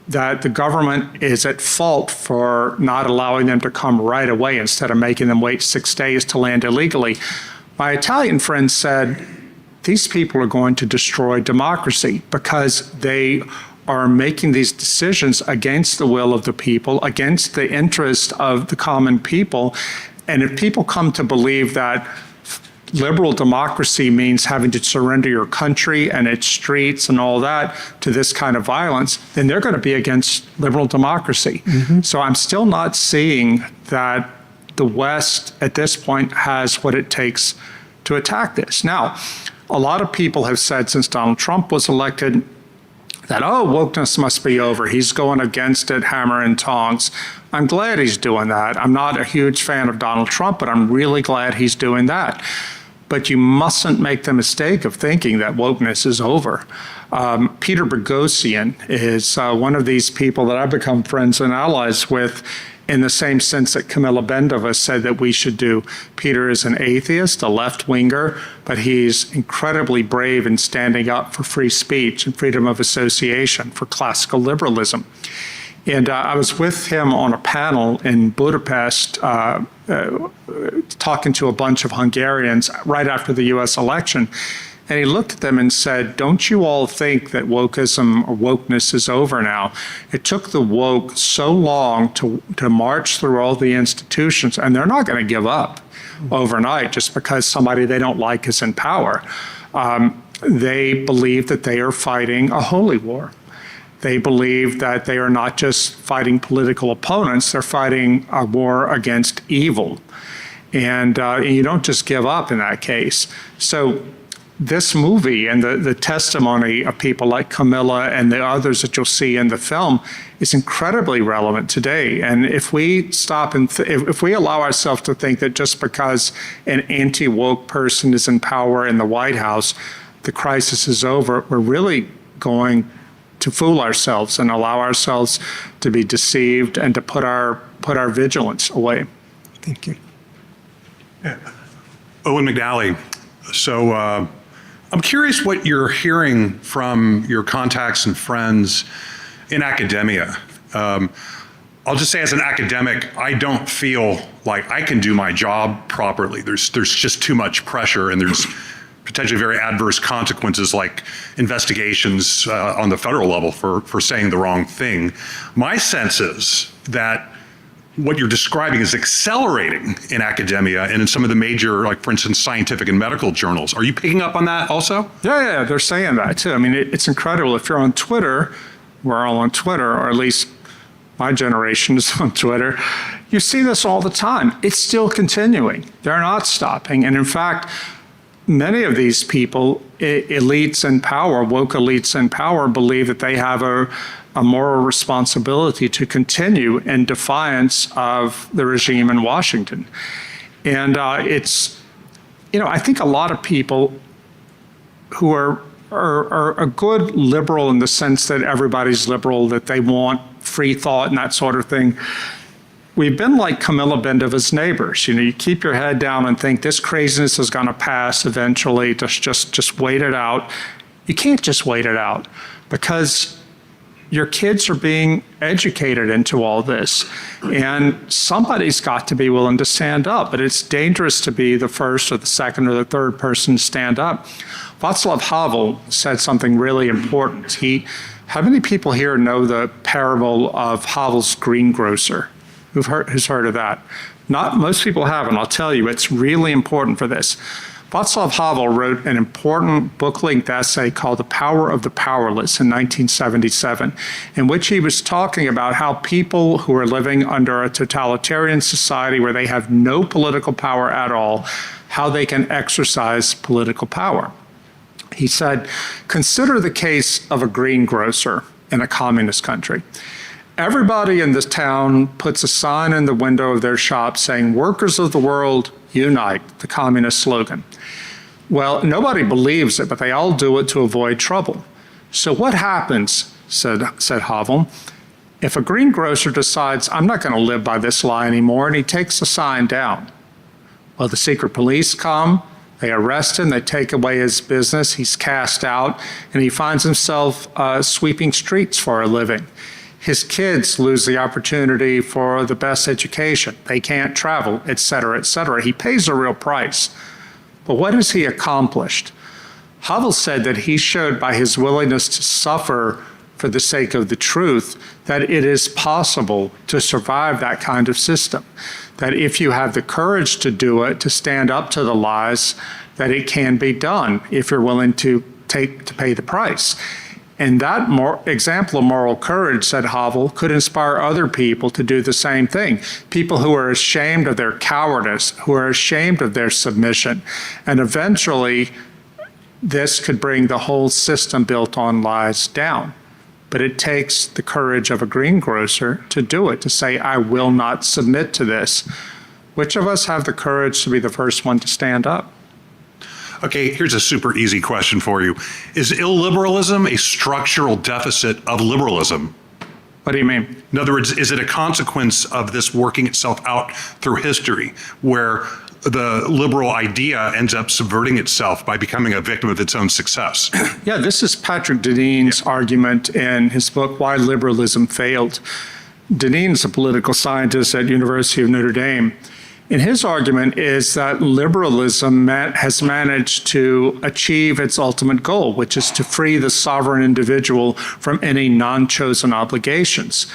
that the government is at fault for not allowing them to come right away instead of making them wait 6 days to land illegally. My Italian friend said, these people are going to destroy democracy because they are making these decisions against the will of the people, against the interest of the common people. And if people come to believe that liberal democracy means having to surrender your country and its streets and all that to this kind of violence, then they're going to be against liberal democracy. Mm-hmm. So I'm still not seeing that the West at this point has what it takes to attack this. Now, a lot of people have said since Donald Trump was elected that, wokeness must be over. He's going against it, hammer and tongs. I'm glad he's doing that. I'm not a huge fan of Donald Trump, but I'm really glad he's doing that. But you mustn't make the mistake of thinking that wokeness is over. Peter Boghossian is one of these people that I've become friends and allies with in the same sense that Camilla Bendova said that we should do. Peter is an atheist, a left-winger, but he's incredibly brave in standing up for free speech and freedom of association, for classical liberalism. And I was with him on a panel in Budapest talking to a bunch of Hungarians right after the US election. And he looked at them and said, don't you all think that wokeism or wokeness is over now? It took the woke so long to march through all the institutions, and they're not going to give up overnight just because somebody they don't like is in power. They believe that they are fighting a holy war. They believe that they are not just fighting political opponents, they're fighting a war against evil. And you don't just give up in that case. So this movie and the testimony of people like Camilla and the others that you'll see in the film is incredibly relevant today. And if we stop and if we allow ourselves to think that just because an anti-woke person is in power in the White House, the crisis is over, we're really going to fool ourselves and allow ourselves to be deceived and to put our vigilance away. Thank you. Yeah. Owen McNally. So I'm curious what you're hearing from your contacts and friends in academia. I'll just say as an academic, I don't feel like I can do my job properly. There's just too much pressure, and there's potentially very adverse consequences like investigations on the federal level for saying the wrong thing. My sense is that what you're describing is accelerating in academia and in some of the major, like for instance, scientific and medical journals. Are you picking up on that also? Yeah, they're saying that too. I mean, it's incredible. If you're on Twitter, we're all on Twitter, or at least my generation is on Twitter, you see this all the time. It's still continuing. They're not stopping. And in fact, many of these people, elites in power, woke elites in power, believe that they have a moral responsibility to continue in defiance of the regime in Washington. And it's, I think a lot of people who are a good liberal in the sense that everybody's liberal, that they want free thought and that sort of thing. We've been like Camilla Bendova's neighbors. You keep your head down and think this craziness is going to pass eventually. Just wait it out. You can't just wait it out because your kids are being educated into all this, and somebody's got to be willing to stand up. But it's dangerous to be the first or the second or the third person to stand up. Václav Havel said something really important. How many people here know the parable of Havel's greengrocer? Who's heard of that? Not most people haven't. I'll tell you, it's really important for this. Václav Havel wrote an important book-length essay called The Power of the Powerless in 1977, in which he was talking about how people who are living under a totalitarian society where they have no political power at all, how they can exercise political power. He said, consider the case of a greengrocer in a communist country. Everybody in this town puts a sign in the window of their shop saying, "Workers of the world, unite," the communist slogan. Well, nobody believes it, but they all do it to avoid trouble. So what happens, said Havel, if a greengrocer decides, I'm not going to live by this lie anymore, and he takes the sign down? Well, the secret police come, they arrest him, they take away his business, he's cast out, and he finds himself sweeping streets for a living. His kids lose the opportunity for the best education. They can't travel, et cetera, et cetera. He pays a real price. But what has he accomplished? Havel said that he showed by his willingness to suffer for the sake of the truth that it is possible to survive that kind of system. That if you have the courage to do it, to stand up to the lies, that it can be done if you're willing to pay the price. And that example of moral courage, said Havel, could inspire other people to do the same thing. People who are ashamed of their cowardice, who are ashamed of their submission. And eventually, this could bring the whole system built on lies down. But it takes the courage of a greengrocer to do it, to say, I will not submit to this. Which of us have the courage to be the first one to stand up? Okay, here's a super easy question for you. Is illiberalism a structural deficit of liberalism? What do you mean? In other words, is it a consequence of this working itself out through history, where the liberal idea ends up subverting itself by becoming a victim of its own success? Yeah, this is Patrick Deneen's argument in his book, Why Liberalism Failed. Deneen's a political scientist at University of Notre Dame. And his argument is that liberalism has managed to achieve its ultimate goal, which is to free the sovereign individual from any non-chosen obligations.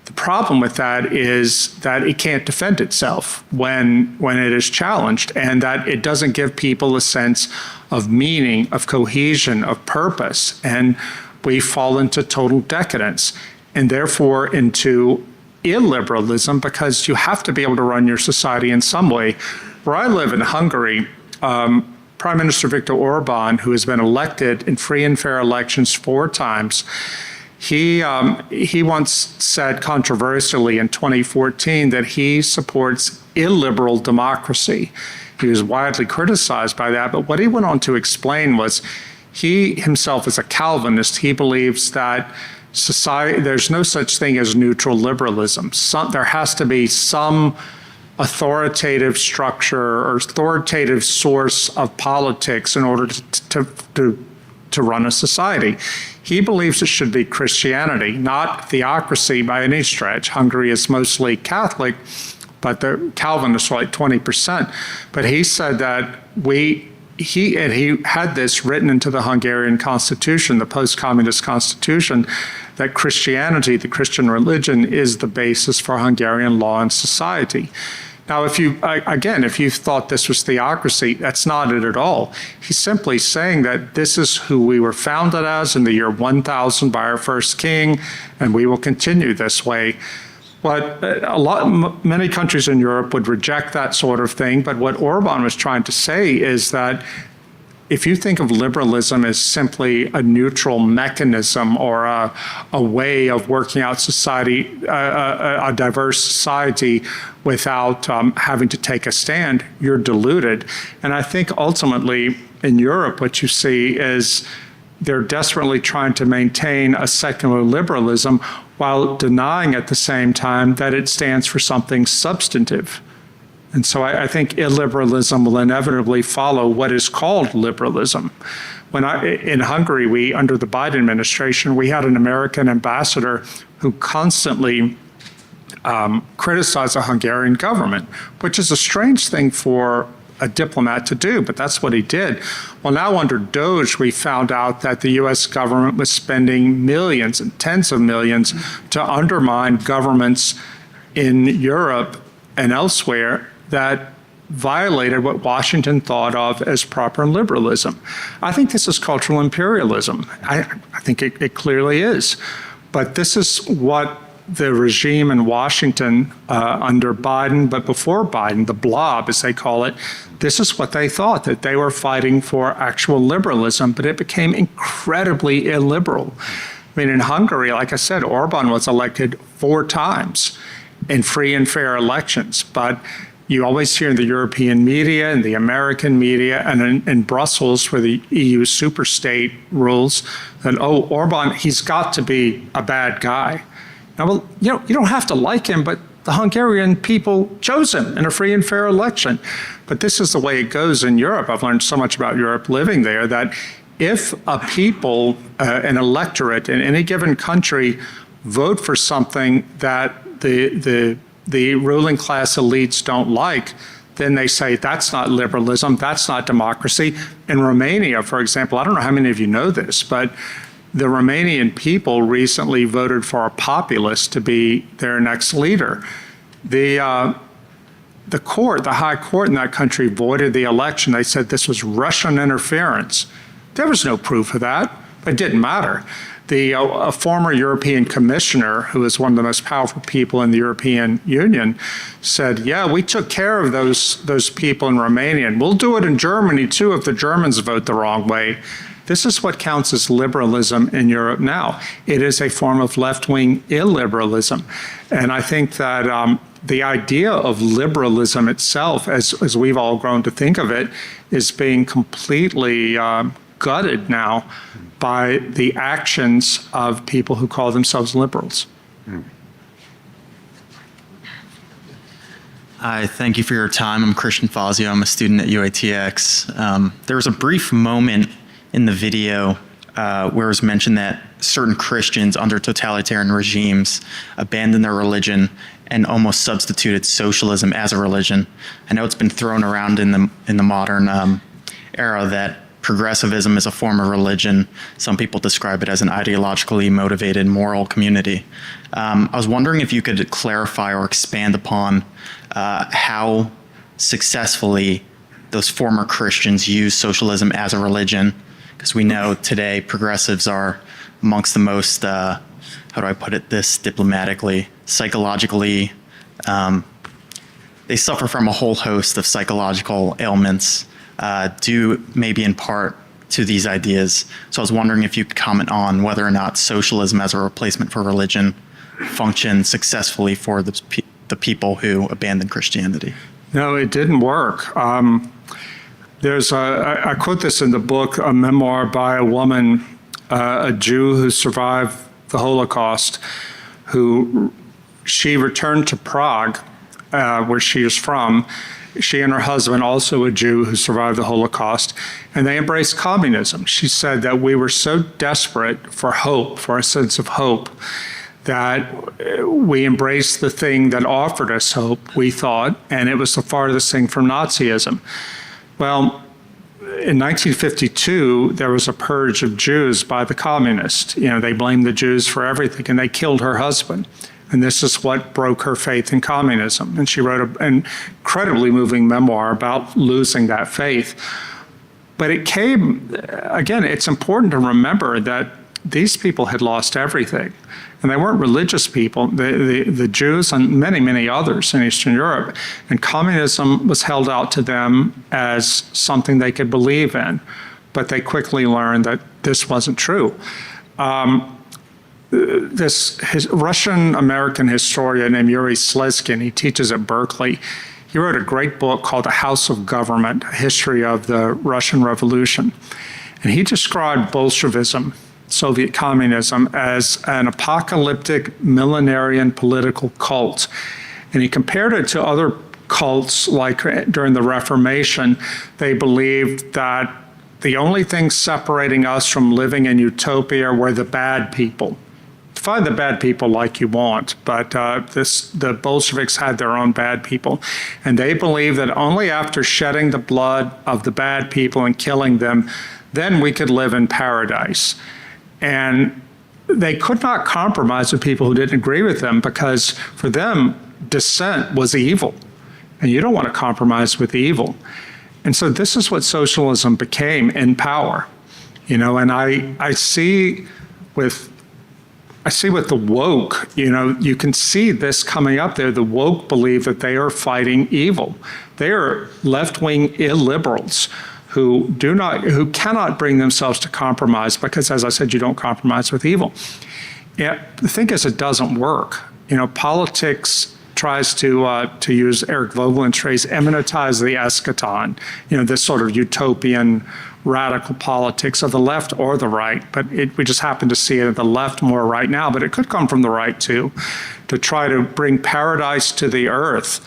The problem with that is that it can't defend itself when it is challenged, and that it doesn't give people a sense of meaning, of cohesion, of purpose, and we fall into total decadence, and therefore into illiberalism, because you have to be able to run your society in some way. Where I live in Hungary, Prime Minister Viktor Orban, who has been elected in free and fair elections 4 times, he once said controversially in 2014 that he supports illiberal democracy. He was widely criticized by that, but what he went on to explain was he himself is a Calvinist. He believes that there's no such thing as neutral liberalism. There has to be some authoritative structure or authoritative source of politics in order to run a society. He believes it should be Christianity, not theocracy by any stretch. Hungary is mostly Catholic, but the Calvinists are like 20%. But he said that he had this written into the Hungarian constitution, the post-communist constitution, that Christianity, the Christian religion, is the basis for Hungarian law and society. Now, if you thought this was theocracy, that's not it at all. He's simply saying that this is who we were founded as in the year 1000 by our first king, and we will continue this way. But many countries in Europe would reject that sort of thing. But what Orban was trying to say is that if you think of liberalism as simply a neutral mechanism or a way of working out society, a diverse society without having to take a stand, you're deluded. And I think ultimately in Europe, what you see is they're desperately trying to maintain a secular liberalism while denying at the same time that it stands for something substantive. And so I think illiberalism will inevitably follow what is called liberalism. In Hungary, under the Biden administration, we had an American ambassador who constantly criticized the Hungarian government, which is a strange thing for a diplomat to do, but that's what he did. Well, now under DOGE, we found out that the US government was spending millions and tens of millions to undermine governments in Europe and elsewhere that violated what Washington thought of as proper liberalism. I think this is cultural imperialism. I think it clearly is. But this is what the regime in Washington under Biden, but before Biden, the blob, as they call it, this is what they thought, that they were fighting for actual liberalism, but it became incredibly illiberal. I mean, in Hungary, like I said, Orban was elected 4 times in free and fair elections, but you always hear in the European media and the American media and in Brussels, where the EU superstate rules, that, oh, Orban, he's got to be a bad guy. Now, well, you don't have to like him, but the Hungarian people chose him in a free and fair election. But this is the way it goes in Europe. I've learned so much about Europe living there, that if a people, an electorate in any given country, vote for something that the ruling class elites don't like, then they say that's not liberalism, that's not democracy. In Romania, for example, I don't know how many of you know this, but the Romanian people recently voted for a populist to be their next leader. The high court in that country voided the election. They said this was Russian interference. There was no proof of that, but it didn't matter. A former European commissioner, who is one of the most powerful people in the European Union, said, yeah, we took care of those people in Romania, and we'll do it in Germany too if the Germans vote the wrong way. This is what counts as liberalism in Europe now. It is a form of left-wing illiberalism. And I think that the idea of liberalism itself, as we've all grown to think of it, is being completely gutted now by the actions of people who call themselves liberals. Hi, thank you for your time. I'm Christian Fazio. I'm a student at UATX. There was a brief moment in the video where it was mentioned that certain Christians under totalitarian regimes abandoned their religion and almost substituted socialism as a religion. I know it's been thrown around in the modern era that progressivism is a form of religion. Some people describe it as an ideologically motivated moral community. I was wondering if you could clarify or expand upon how successfully those former Christians use socialism as a religion, because we know today progressives are amongst the most, how do I put it this diplomatically, psychologically, they suffer from a whole host of psychological ailments due maybe in part to these ideas. So I was wondering if you could comment on whether or not socialism as a replacement for religion functioned successfully for the people who abandoned Christianity. No, it didn't work. I quote this in the book, a memoir by a woman, a Jew who survived the Holocaust, she returned to Prague, where she is from. She and her husband, also a Jew who survived the Holocaust, and they embraced communism. She said that we were so desperate for hope, for a sense of hope, that we embraced the thing that offered us hope, we thought, and it was the farthest thing from Nazism. Well, in 1952, there was a purge of Jews by the communists. They blamed the Jews for everything, and they killed her husband. And this is what broke her faith in communism. And she wrote an incredibly moving memoir about losing that faith. But it came, again, it's important to remember that these people had lost everything. And they weren't religious people, the Jews and many, many others in Eastern Europe. And communism was held out to them as something they could believe in. But they quickly learned that this wasn't true. Russian-American historian named Yuri Slezkin, he teaches at Berkeley. He wrote a great book called The House of Government, A History of the Russian Revolution. And he described Bolshevism, Soviet communism, as an apocalyptic millenarian political cult. And he compared it to other cults like during the Reformation. They believed that the only thing separating us from living in utopia were the bad people. Find the bad people like you want, but the Bolsheviks had their own bad people. And they believed that only after shedding the blood of the bad people and killing them, then we could live in paradise. And they could not compromise with people who didn't agree with them, because for them, dissent was evil. And you don't want to compromise with evil. And so this is what socialism became in power. And I see with the woke, you can see this coming up there. The woke believe that they are fighting evil. They are left-wing illiberals who cannot bring themselves to compromise because, as I said, you don't compromise with evil. Yeah, the thing is, it doesn't work. Politics tries to use Eric Vogelin's phrase, immanentize the eschaton, this sort of utopian radical politics of the left or the right, but we just happen to see it at the left more right now, but it could come from the right too, to try to bring paradise to the earth.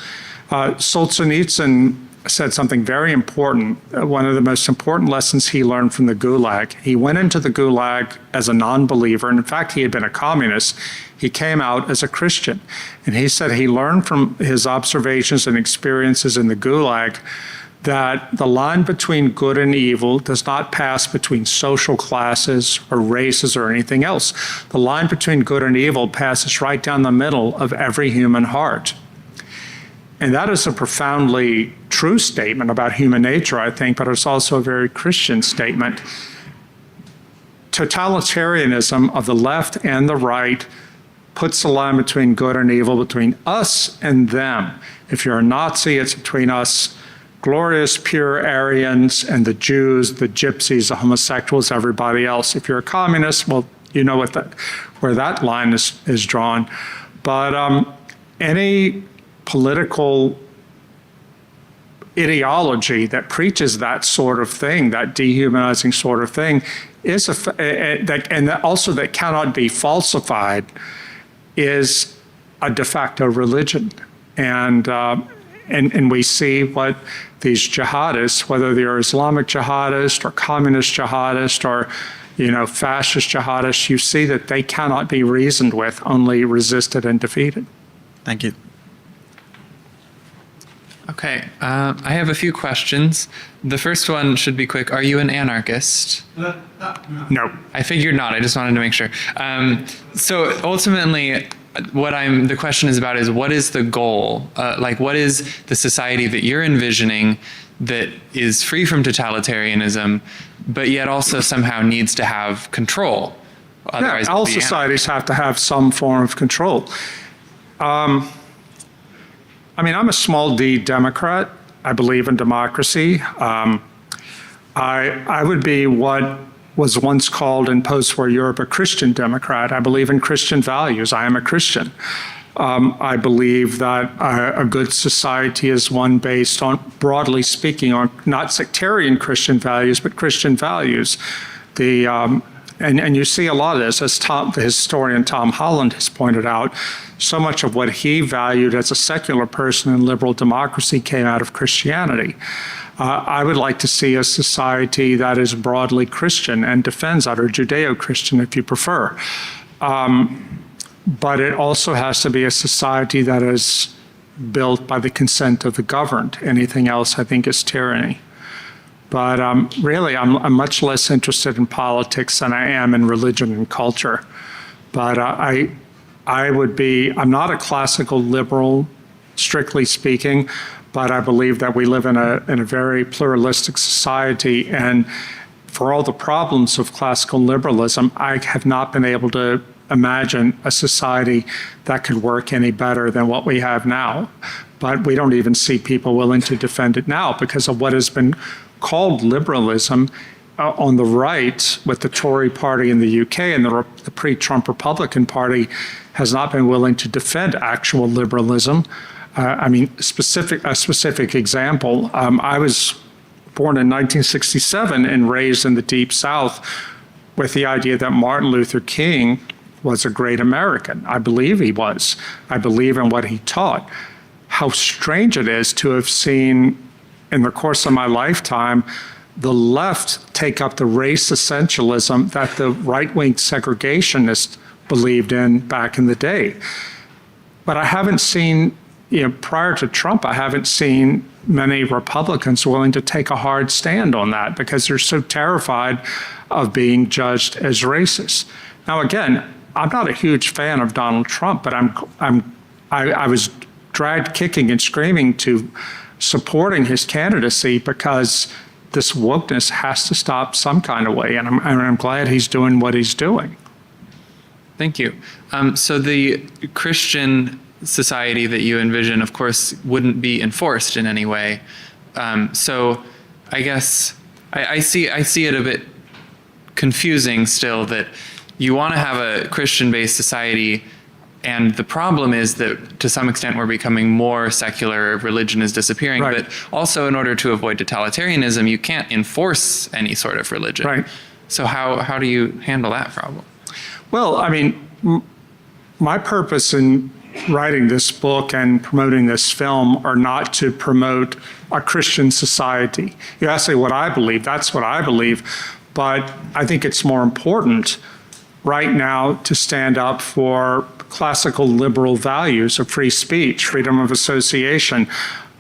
Solzhenitsyn said something very important, one of the most important lessons he learned from the Gulag. He went into the Gulag as a non-believer, and in fact, he had been a communist. He came out as a Christian, and he said he learned from his observations and experiences in the Gulag that the line between good and evil does not pass between social classes or races or anything else. The line between good and evil passes right down the middle of every human heart. And that is a profoundly true statement about human nature, I think, but it's also a very Christian statement. Totalitarianism of the left and the right puts the line between good and evil, between us and them. If you're a Nazi, it's between us, glorious, pure Aryans, and the Jews, the gypsies, the homosexuals, everybody else. If you're a communist, well, you know where that line is drawn. But any political ideology that preaches that sort of thing, that dehumanizing sort of thing, is that cannot be falsified, is a de facto religion. And we see what these jihadists, whether they're Islamic jihadists or communist jihadists or fascist jihadists, you see that they cannot be reasoned with, only resisted and defeated. Thank you. Okay, I have a few questions. The first one should be quick. Are you an anarchist? No. I figured not. I just wanted to make sure. So ultimately, the question is about is what is the goal? What is the society that you're envisioning that is free from totalitarianism, but yet also somehow needs to have control? Otherwise, all societies have to have some form of control. I'm a small d Democrat. I believe in democracy. I would be what was once called in post-war Europe a Christian Democrat. I believe in Christian values. I am a Christian. I believe that a good society is one based on, broadly speaking, on not sectarian Christian values, but Christian values. And you see a lot of this, as the historian Tom Holland has pointed out. So much of what he valued as a secular person in liberal democracy came out of Christianity. I would like to see a society that is broadly Christian and defends that, or Judeo-Christian if you prefer. But it also has to be a society that is built by the consent of the governed. Anything else, I think, is tyranny. But really, I'm much less interested in politics than I am in religion and culture. But I'm not a classical liberal, strictly speaking, but I believe that we live in a very pluralistic society, and for all the problems of classical liberalism, I have not been able to imagine a society that could work any better than what we have now. But we don't even see people willing to defend it now because of what has been called liberalism on the right, with the Tory party in the UK, and the pre-Trump Republican Party has not been willing to defend actual liberalism. A specific example, I was born in 1967 and raised in the Deep South with the idea that Martin Luther King was a great American. I believe he was. I believe in what he taught. How strange it is to have seen in the course of my lifetime the left take up the race essentialism that the right-wing segregationists believed in back in the day. But I haven't seen, prior to Trump, I haven't seen many Republicans willing to take a hard stand on that because they're so terrified of being judged as racist. Now, again, I'm not a huge fan of Donald Trump, but I was dragged kicking and screaming to supporting his candidacy because this wokeness has to stop some kind of way, and I'm glad he's doing what he's doing. Thank you. So the Christian society that you envision, of course, wouldn't be enforced in any way. So I guess I see it a bit confusing still that you want to have a Christian-based society, and the problem is that to some extent we're becoming more secular, religion is disappearing, right. But also in order to avoid totalitarianism, you can't enforce any sort of religion. Right. So how do you handle that problem? Well, my purpose in writing this book and promoting this film are not to promote a Christian society. You ask me what I believe, that's what I believe, but I think it's more important right now to stand up for classical liberal values of free speech, freedom of association,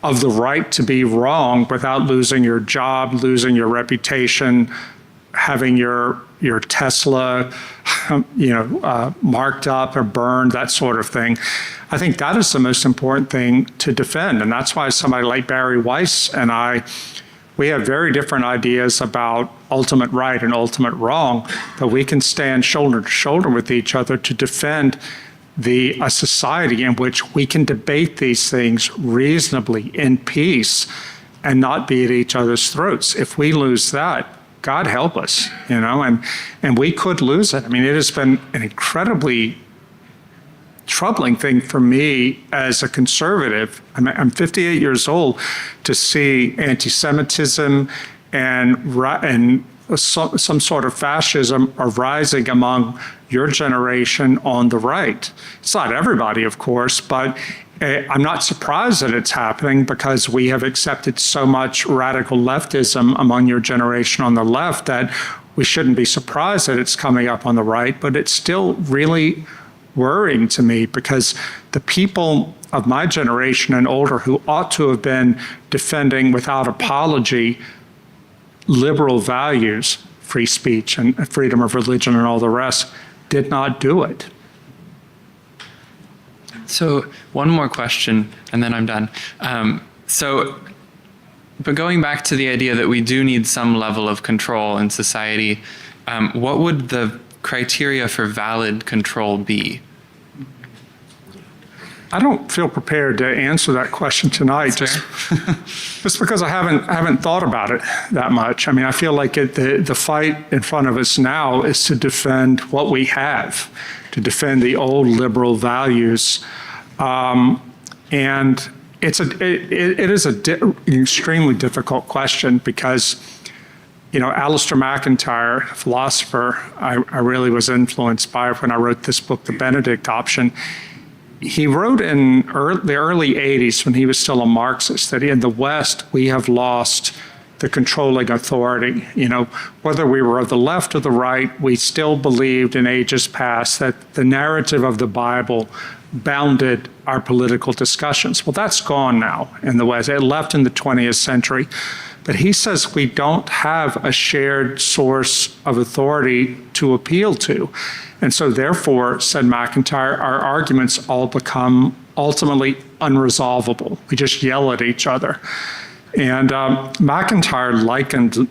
of the right to be wrong without losing your job, losing your reputation, having your Tesla, marked up or burned, that sort of thing. I think that is the most important thing to defend, and that's why somebody like Barry Weiss and we have very different ideas about ultimate right and ultimate wrong, but we can stand shoulder to shoulder with each other to defend a society in which we can debate these things reasonably in peace and not be at each other's throats. If we lose that, God help us, and we could lose it. It has been an incredibly troubling thing for me as a conservative. I'm 58 years old to see anti-Semitism and some sort of fascism arising among your generation on the right. It's not everybody, of course, but I'm not surprised that it's happening because we have accepted so much radical leftism among your generation on the left that we shouldn't be surprised that it's coming up on the right, but it's still really worrying to me because the people of my generation and older who ought to have been defending without apology liberal values, free speech and freedom of religion and all the rest, did not do it. So one more question, and then I'm done. But going back to the idea that we do need some level of control in society, what would the criteria for valid control be? I don't feel prepared to answer that question tonight, just because I haven't thought about it that much. I feel like the fight in front of us now is to defend what we have, to defend the old liberal values, and it is an extremely difficult question because, Alistair McIntyre, a philosopher I really was influenced by when I wrote this book, The Benedict Option. He wrote in the early 80s when he was still a Marxist that in the West we have lost the controlling authority. Whether we were of the left or the right, we still believed in ages past that the narrative of the Bible bounded our political discussions. Well, that's gone now in the West. It left in the 20th century. But he says we don't have a shared source of authority to appeal to. And so therefore, said McIntyre, our arguments all become ultimately unresolvable. We just yell at each other. And McIntyre likened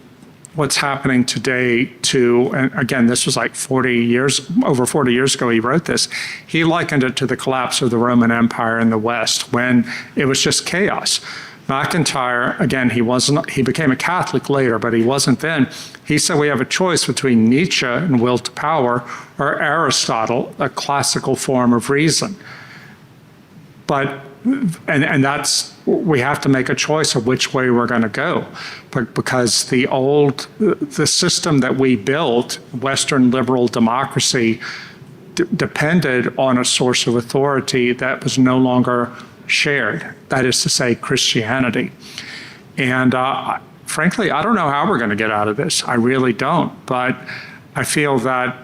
what's happening today to, and again, this was like over 40 years ago he wrote this, he likened it to the collapse of the Roman Empire in the West when it was just chaos. McIntyre, again, he became a Catholic later, but he wasn't then. He said we have a choice between Nietzsche and will to power or Aristotle, a classical form of reason. But, and that's, we have to make a choice of which way we're going to go. But because the system that we built, Western liberal democracy, depended on a source of authority that was no longer shared, that is to say, Christianity. And frankly, I don't know how we're going to get out of this. I really don't. But I feel that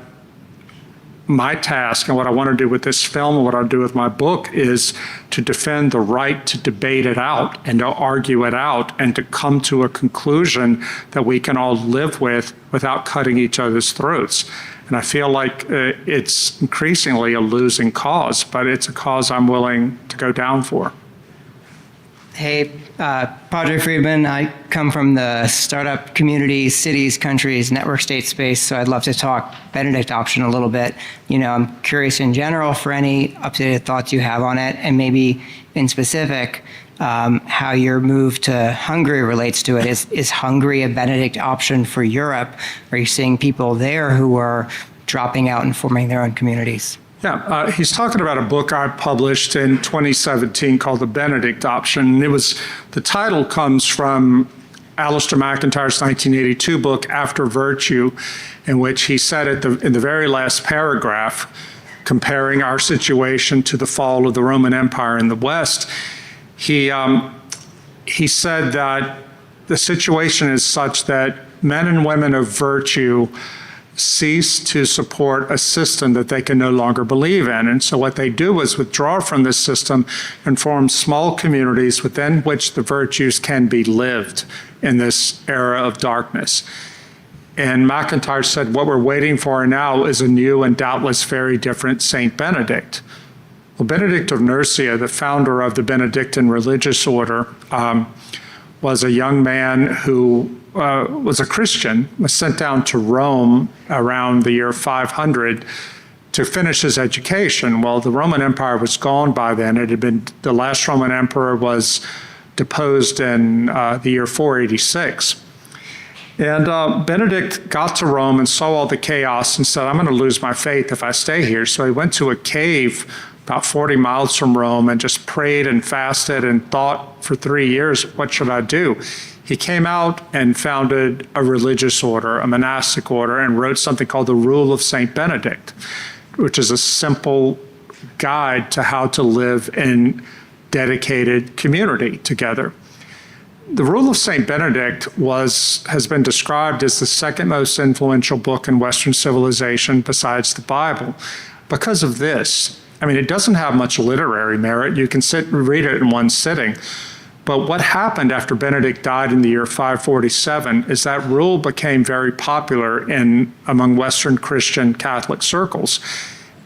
my task and what I want to do with this film and what I'll do with my book is to defend the right to debate it out and to argue it out and to come to a conclusion that we can all live with without cutting each other's throats. And I feel like it's increasingly a losing cause, but it's a cause I'm willing to go down for. Hey, Padre Friedman, I come from the startup community, cities, countries, network state space, so I'd love to talk Benedict option a little bit. You know, I'm curious in general for any updated thoughts you have on it, and maybe in specific, how your move to Hungary relates to it. Is Hungary a Benedict option for Europe? Are you seeing people there who are dropping out and forming their own communities? Yeah, he's talking about a book I published in 2017 called The Benedict Option. The title comes from Alistair McIntyre's 1982 book, After Virtue, in which he said in the very last paragraph, comparing our situation to the fall of the Roman Empire in the West, he said that the situation is such that men and women of virtue cease to support a system that they can no longer believe in. And so what they do is withdraw from this system and form small communities within which the virtues can be lived in this era of darkness. And McIntyre said, what we're waiting for now is a new and doubtless very different Saint Benedict. Well, Benedict of Nursia, the founder of the Benedictine religious order, was a young man who was a Christian, was sent down to Rome around the year 500 to finish his education. Well, the Roman Empire was gone by then. The last Roman emperor was deposed in the year 486. And Benedict got to Rome and saw all the chaos and said, I'm going to lose my faith if I stay here. So he went to a cave about 40 miles from Rome and just prayed and fasted and thought for 3 years, what should I do? He came out and founded a religious order, a monastic order, and wrote something called the Rule of St. Benedict, which is a simple guide to how to live in dedicated community together. The Rule of St. Benedict has been described as the second most influential book in Western civilization besides the Bible. Because of this, I mean, it doesn't have much literary merit. You can sit and read it in one sitting. But what happened after Benedict died in the year 547 is that rule became very popular among Western Christian Catholic circles.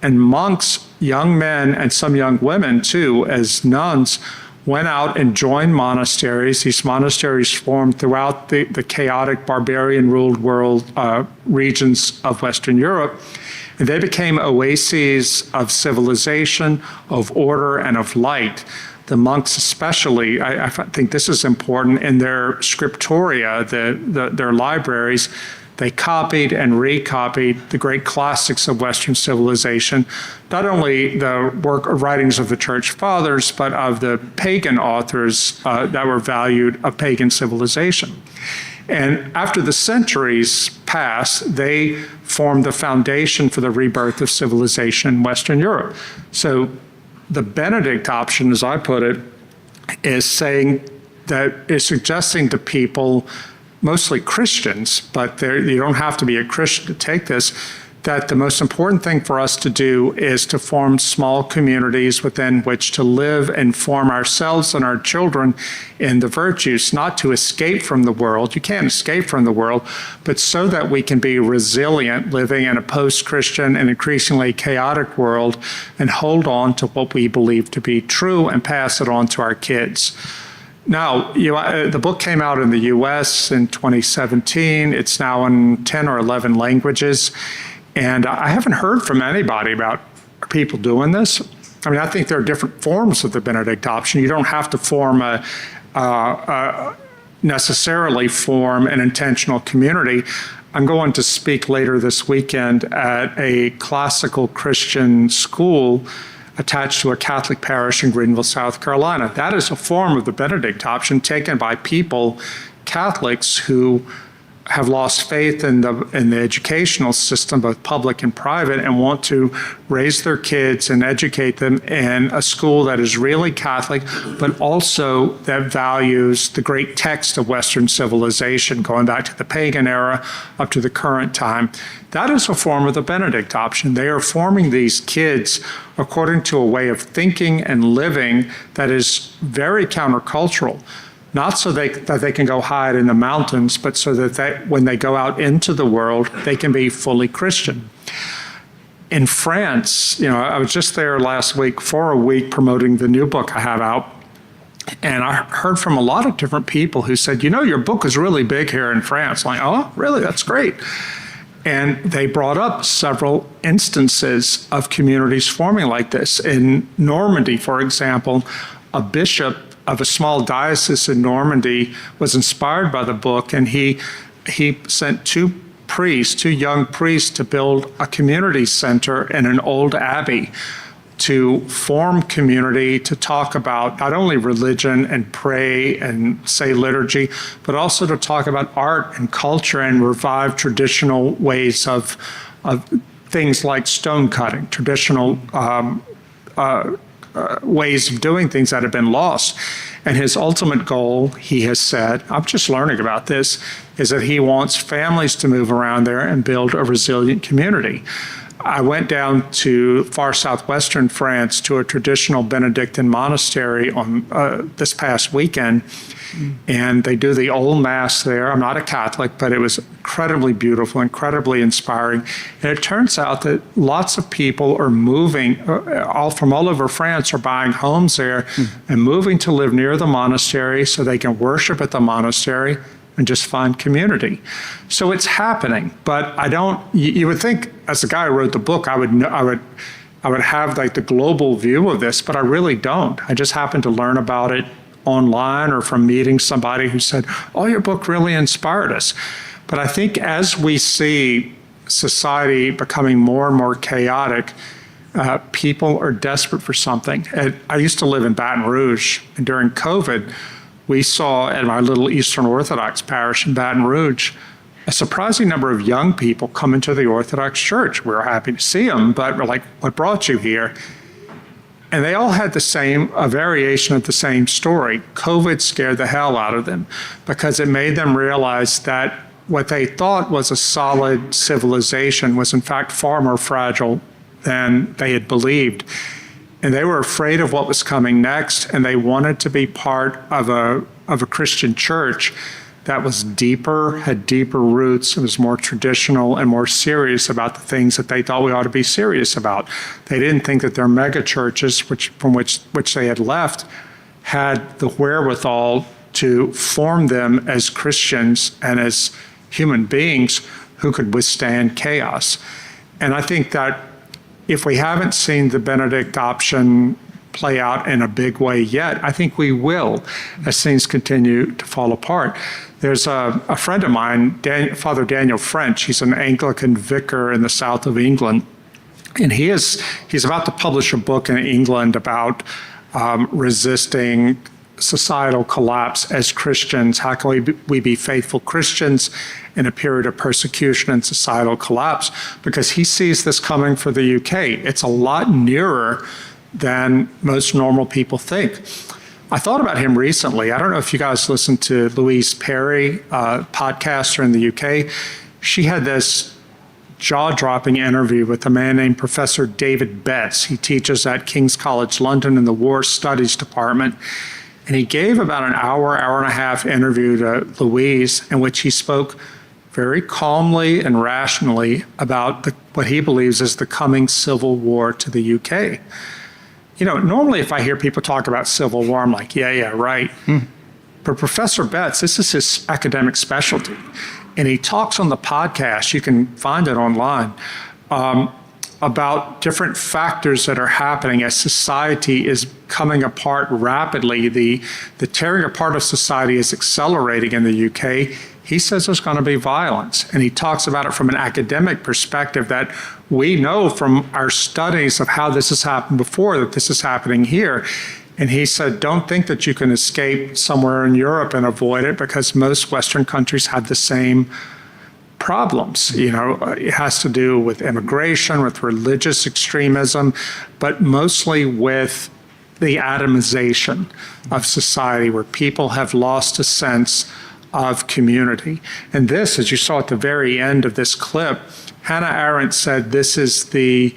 And monks, young men, and some young women too, as nuns, went out and joined monasteries. These monasteries formed throughout the chaotic, barbarian-ruled world regions of Western Europe. And they became oases of civilization, of order, and of light. The monks especially, I think this is important, in their scriptoria, their libraries, they copied and recopied the great classics of Western civilization, not only the writings of the Church Fathers, but of the pagan authors that were valued of pagan civilization. And after the centuries passed, they formed the foundation for the rebirth of civilization in Western Europe. So the Benedict option, as I put it, is suggesting to people, mostly Christians, but you don't have to be a Christian to take this, that the most important thing for us to do is to form small communities within which to live and form ourselves and our children in the virtues, not to escape from the world. You can't escape from the world, but so that we can be resilient living in a post-Christian and increasingly chaotic world and hold on to what we believe to be true and pass it on to our kids. Now, the book came out in the US in 2017. It's now in 10 or 11 languages. And I haven't heard from anybody about people doing this. I mean, I think there are different forms of the Benedict option. You don't have to necessarily form an intentional community. I'm going to speak later this weekend at a classical Christian school attached to a Catholic parish in Greenville, South Carolina. That is a form of the Benedict option taken by people, Catholics, who have lost faith in the educational system, both public and private, and want to raise their kids and educate them in a school that is really Catholic, but also that values the great text of Western civilization, going back to the pagan era up to the current time. That is a form of the Benedict option. They are forming these kids according to a way of thinking and living that is very countercultural. Not so that they can go hide in the mountains, but so that when they go out into the world, they can be fully Christian. In France, I was just there last week for a week promoting the new book I have out. And I heard from a lot of different people who said, your book is really big here in France. I'm like, oh, really? That's great. And they brought up several instances of communities forming like this. In Normandy, for example, a bishop of a small diocese in Normandy was inspired by the book, and he sent two young priests to build a community center in an old abbey to form community, to talk about not only religion and pray and say liturgy, but also to talk about art and culture and revive traditional ways of things like stone cutting, traditional ways of doing things that have been lost. And his ultimate goal, he has said, I'm just learning about this, is that he wants families to move around there and build a resilient community. I went down to far southwestern France to a traditional Benedictine monastery on this past weekend, and they do the old Mass there. I'm not a Catholic, but it was incredibly beautiful, incredibly inspiring. And it turns out that lots of people are moving, from all over France, are buying homes there and moving to live near the monastery so they can worship at the monastery and just find community. So it's happening, but you would think, as the guy who wrote the book, I would have like the global view of this, but I really don't. I just happen to learn about it online or from meeting somebody who said, oh, your book really inspired us. But I think as we see society becoming more and more chaotic, people are desperate for something. I used to live in Baton Rouge, and during COVID, we saw at my little Eastern Orthodox parish in Baton Rouge a surprising number of young people come into the Orthodox Church. We were happy to see them, but we're like, what brought you here? And they all had a variation of the same story. COVID scared the hell out of them because it made them realize that what they thought was a solid civilization was in fact far more fragile than they had believed. And they were afraid of what was coming next, and they wanted to be part of a Christian church that was deeper, had deeper roots, and was more traditional and more serious about the things that they thought we ought to be serious about. They didn't think that their mega churches, from which they had left, had the wherewithal to form them as Christians and as human beings who could withstand chaos. And I think that if we haven't seen the Benedict option play out in a big way yet, I think we will as things continue to fall apart. There's a friend of mine, Father Daniel French. He's an Anglican vicar in the south of England. And he's about to publish a book in England about resisting societal collapse as Christians. How can we be faithful Christians in a period of persecution and societal collapse? Because he sees this coming for the UK. It's a lot nearer than most normal people think. I thought about him recently. I don't know if you guys listened to Louise Perry, podcaster in the UK. She had this jaw-dropping interview with a man named Professor David Betts. He teaches at King's College London in the War Studies Department. And he gave about an hour and a half interview to Louise in which he spoke very calmly and rationally about what he believes is the coming civil war to the UK. You know, normally if I hear people talk about civil war, I'm like, yeah, right. But Professor Betts, this is his academic specialty. And he talks on the podcast, you can find it online, about different factors that are happening as society is coming apart rapidly. The tearing apart of society is accelerating in the UK. He says there's going to be violence. And he talks about it from an academic perspective that we know from our studies of how this has happened before, that this is happening here. And he said, don't think that you can escape somewhere in Europe and avoid it, because most Western countries have the same problems. You know, it has to do with immigration, with religious extremism, but mostly with the atomization of society, where people have lost a sense of community. And this, as you saw at the very end of this clip, Hannah Arendt said this is the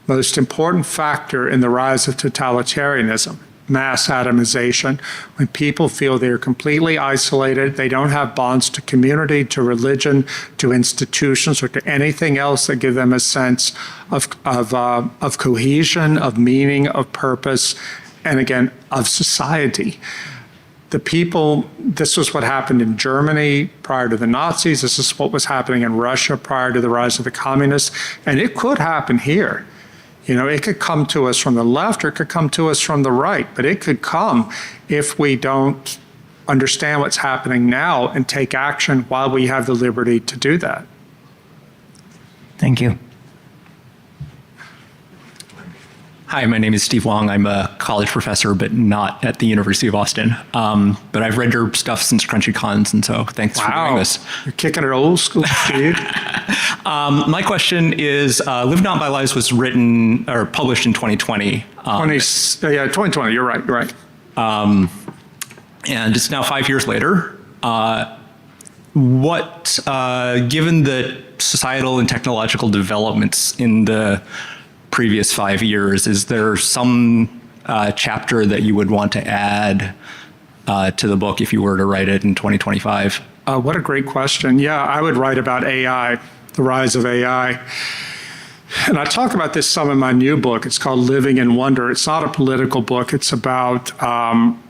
most important factor in the rise of totalitarianism. Mass atomization, when people feel they're completely isolated, they don't have bonds to community, to religion, to institutions, or to anything else that give them a sense of cohesion, of meaning, of purpose, and again, of society. The people, this was what happened in Germany prior to the Nazis, this is what was happening in Russia prior to the rise of the communists, and it could happen here. You know, it could come to us from the left or it could come to us from the right, but it could come if we don't understand what's happening now and take action while we have the liberty to do that. Thank you. Hi, my name is Steve Wong. I'm a college professor, but not at the University of Austin. But I've read your stuff since Crunchy Cons, and so thanks for doing this. You're kicking it old school, Steve. My question is, Live Not by Lies was written or published in 2020. 2020, you're right. And it's now 5 years later. Given the societal and technological developments in the previous 5 years, is there some chapter that you would want to add to the book if you were to write it in 2025? What a great question. Yeah, I would write about AI, the rise of AI. And I talk about this some in my new book. It's called Living in Wonder. It's not a political book. It's about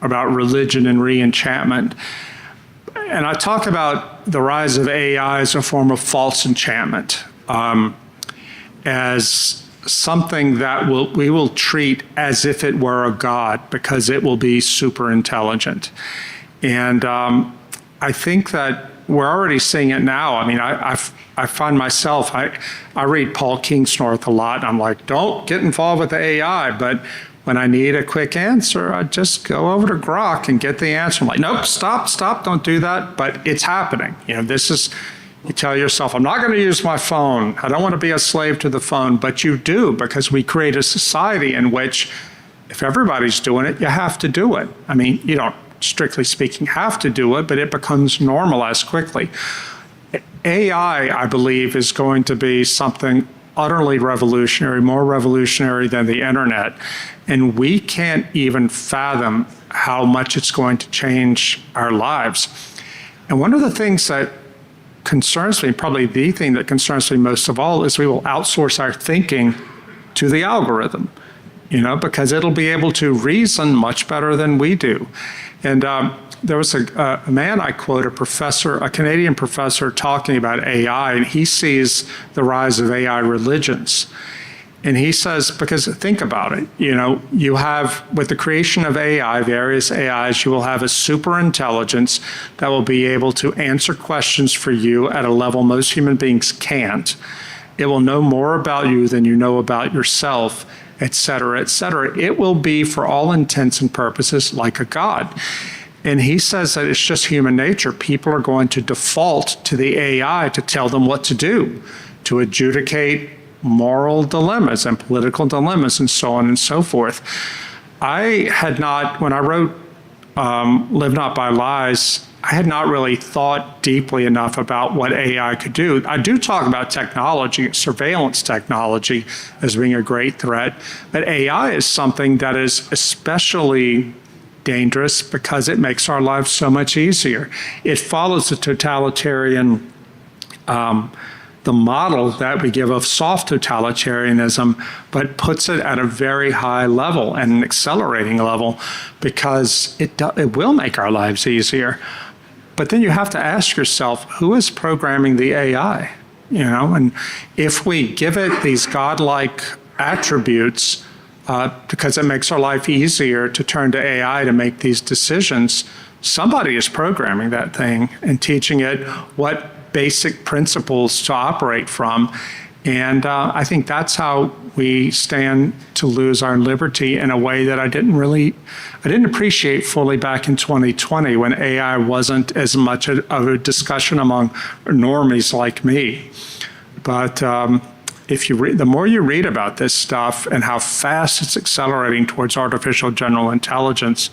religion and re-enchantment. And I talk about the rise of AI as a form of false enchantment, as something that we will treat as if it were a god, because it will be super intelligent. And I think that we're already seeing it now. I mean, I find myself, I read Paul Kingsnorth a lot. I'm like, don't get involved with the AI. But when I need a quick answer, I just go over to Grok and get the answer. I'm like, nope, stop, don't do that. But it's happening. You know, this is, you tell yourself, I'm not going to use my phone. I don't want to be a slave to the phone. But you do, because we create a society in which if everybody's doing it, you have to do it. I mean, you don't, strictly speaking, have to do it, but it becomes normalized quickly. AI, I believe, is going to be something utterly revolutionary, more revolutionary than the internet. And we can't even fathom how much it's going to change our lives. And one of the things that concerns me, probably the thing that concerns me most of all, is we will outsource our thinking to the algorithm, you know, because it'll be able to reason much better than we do. And there was a man I quote, a Canadian professor talking about AI, and he sees the rise of AI religions. And he says, because think about it, you know, you have, with the creation of AI, various AIs, you will have a super intelligence that will be able to answer questions for you at a level most human beings can't. It will know more about you than you know about yourself, et cetera, et cetera. It will be, for all intents and purposes, like a god. And he says that it's just human nature. People are going to default to the AI to tell them what to do, to adjudicate moral dilemmas and political dilemmas and so on and so forth. I had not, when I wrote Live Not by Lies, I had not really thought deeply enough about what AI could do. I do talk about technology, surveillance technology, as being a great threat, but AI is something that is especially dangerous because it makes our lives so much easier. It follows the totalitarian, the model that we give of soft totalitarianism, but puts it at a very high level and an accelerating level because it will make our lives easier. But then you have to ask yourself, who is programming the AI? You know, and if we give it these godlike attributes, because it makes our life easier to turn to AI to make these decisions, somebody is programming that thing and teaching it what basic principles to operate from. And I think that's how we stand to lose our liberty in a way that I didn't appreciate fully back in 2020 when AI wasn't as much of a discussion among normies like me. But if you read, the more you read about this stuff and how fast it's accelerating towards artificial general intelligence,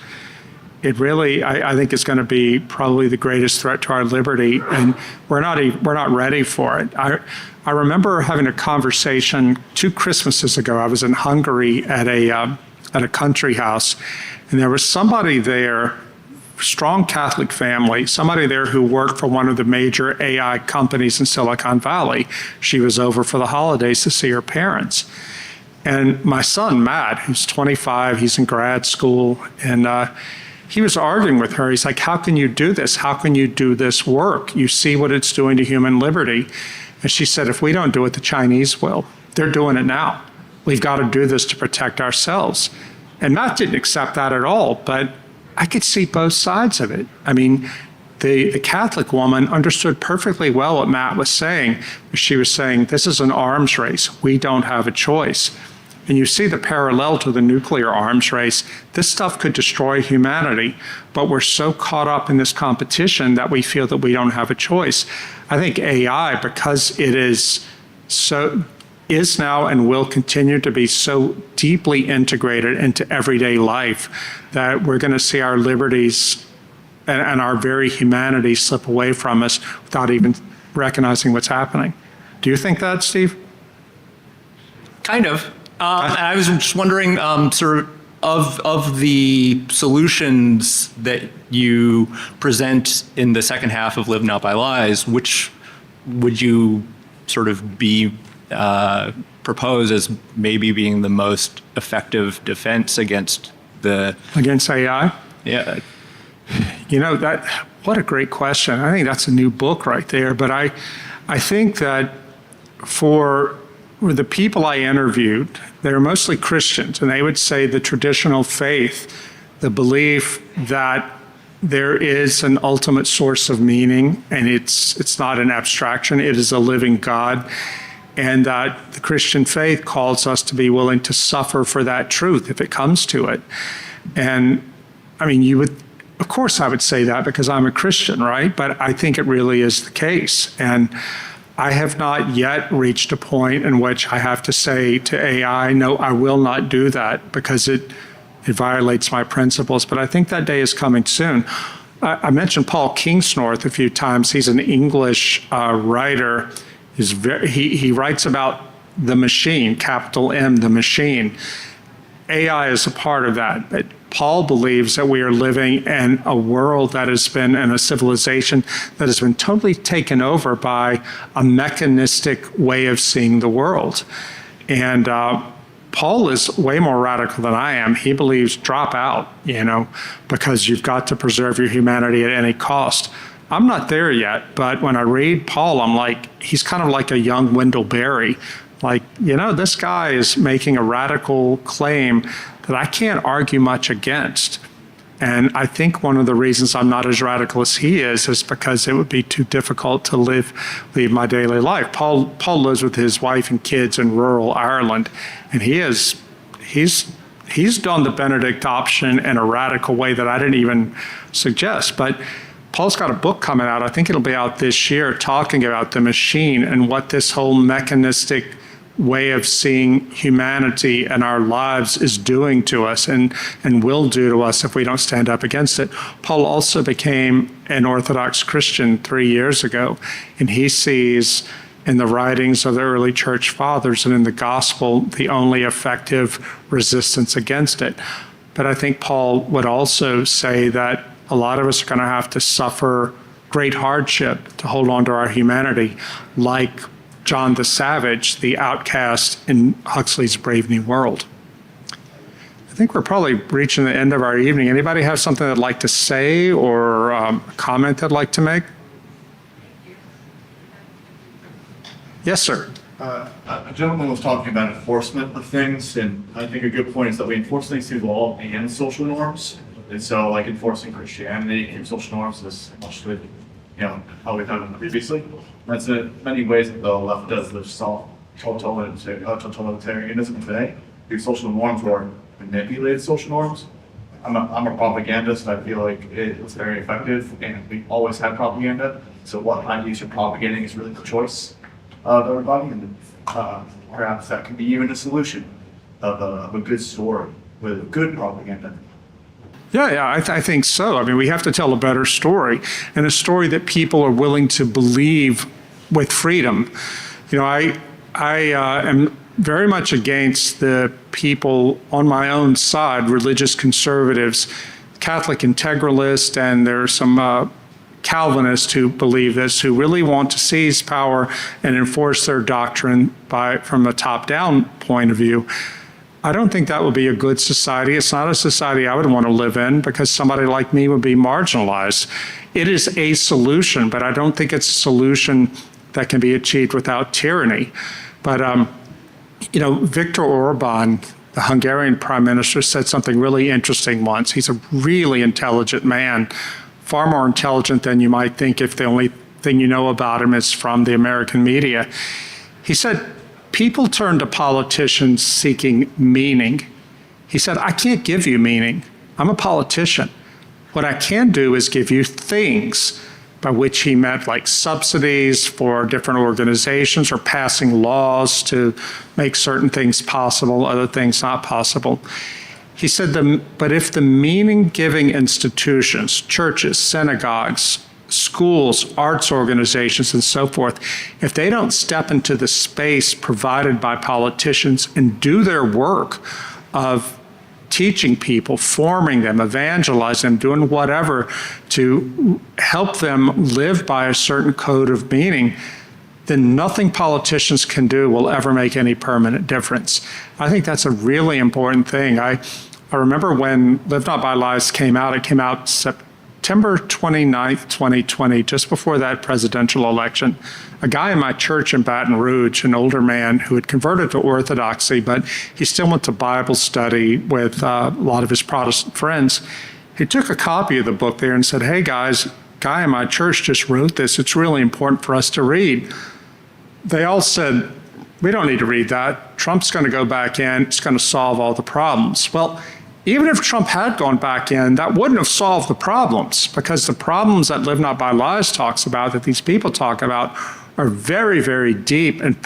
it really, I think it's going to be probably the greatest threat to our liberty, and we're not ready for it. I remember having a conversation 2 Christmases ago. I was in Hungary at a country house, and there was somebody there, strong Catholic family, somebody there who worked for one of the major AI companies in Silicon Valley. She was over for the holidays to see her parents. And my son, Matt, who's 25, he's in grad school, and he was arguing with her. He's like, how can you do this? How can you do this work? You see what it's doing to human liberty. And she said, if we don't do it, the Chinese will. They're doing it now. We've got to do this to protect ourselves. And Matt didn't accept that at all, but I could see both sides of it. I mean, the Catholic woman understood perfectly well what Matt was saying. She was saying, this is an arms race. We don't have a choice. And you see the parallel to the nuclear arms race. This stuff could destroy humanity, but we're so caught up in this competition that we feel that we don't have a choice. I think AI, because it is now and will continue to be so deeply integrated into everyday life, that we're going to see our liberties and our very humanity slip away from us without even recognizing what's happening. Do you think that, Steve? Kind of. I was just wondering, sort of the solutions that you present in the second half of Live Not by Lies, which would you sort of propose as maybe being the most effective defense against AI? Yeah. You know, what a great question. I think that's a new book right there. But I think that for the people I interviewed, they were mostly Christians, and they would say the traditional faith, the belief that there is an ultimate source of meaning, and it's not an abstraction, it is a living God, and that the Christian faith calls us to be willing to suffer for that truth if it comes to it. And I mean, of course I would say that because I'm a Christian, right? But I think it really is the case. And I have not yet reached a point in which I have to say to AI, no, I will not do that because it violates my principles. But I think that day is coming soon. I mentioned Paul Kingsnorth a few times. He's an English writer. He writes about the machine, capital M, the machine. AI is a part of that. But Paul believes that we are living in a world that has been, in a civilization that has been totally taken over by a mechanistic way of seeing the world. And Paul is way more radical than I am. He believes drop out, because you've got to preserve your humanity at any cost. I'm not there yet, but when I read Paul, I'm like, he's kind of like a young Wendell Berry. Like, this guy is making a radical claim that I can't argue much against. And I think one of the reasons I'm not as radical as he is because it would be too difficult to leave my daily life. Paul lives with his wife and kids in rural Ireland, and he's done the Benedict option in a radical way that I didn't even suggest. But Paul's got a book coming out, I think it'll be out this year, talking about the machine and what this whole mechanistic way of seeing humanity and our lives is doing to us and will do to us if we don't stand up against it. Paul also became an Orthodox Christian 3 years ago, and he sees in the writings of the early church fathers and in the gospel the only effective resistance against it. But I think Paul would also say that a lot of us are going to have to suffer great hardship to hold on to our humanity, like John the Savage, the outcast in Huxley's Brave New World. I think we're probably reaching the end of our evening. Anybody have something they'd like to say or a comment they'd like to make? Yes, sir. A gentleman was talking about enforcement of things, and I think a good point is that we enforce things through law and social norms. And so, like enforcing Christianity and social norms is much with, how we've done previously. That's in many ways that the left does this totalitarianism today. These social norms were manipulated social norms. I'm a propagandist. I feel like it's very effective, and we always have propaganda. So what ideas you're propagating is really the choice of everybody, and perhaps that could be even a solution of a good story with good propaganda. Yeah, I think so. I mean, we have to tell a better story, and a story that people are willing to believe with freedom. I am very much against the people on my own side, religious conservatives, Catholic integralists, and there are some Calvinists who believe this, who really want to seize power and enforce their doctrine from a top-down point of view. I don't think that would be a good society. It's not a society I would want to live in because somebody like me would be marginalized. It is a solution, but I don't think it's a solution that can be achieved without tyranny. But, Viktor Orban, the Hungarian prime minister, said something really interesting once. He's a really intelligent man, far more intelligent than you might think if the only thing you know about him is from the American media. He said, people turn to politicians seeking meaning. He said, I can't give you meaning. I'm a politician. What I can do is give you things, by which he meant like subsidies for different organizations or passing laws to make certain things possible, other things not possible. He said, but if the meaning-giving institutions, churches, synagogues, schools, arts organizations, and so forth, if they don't step into the space provided by politicians and do their work of teaching people, forming them, evangelizing them, doing whatever to help them live by a certain code of meaning, then nothing politicians can do will ever make any permanent difference. I think that's a really important thing. I remember when Live Not by Lies came out, it came out September 29th, 2020, just before that presidential election. A guy in my church in Baton Rouge, an older man who had converted to Orthodoxy, but he still went to Bible study with a lot of his Protestant friends. He took a copy of the book there and said, hey guys, guy in my church just wrote this. It's really important for us to read. They all said, we don't need to read that. Trump's going to go back in. It's going to solve all the problems. Well, even if Trump had gone back in, that wouldn't have solved the problems, because the problems that Live Not by Lies talks about, that these people talk about, are very, very deep and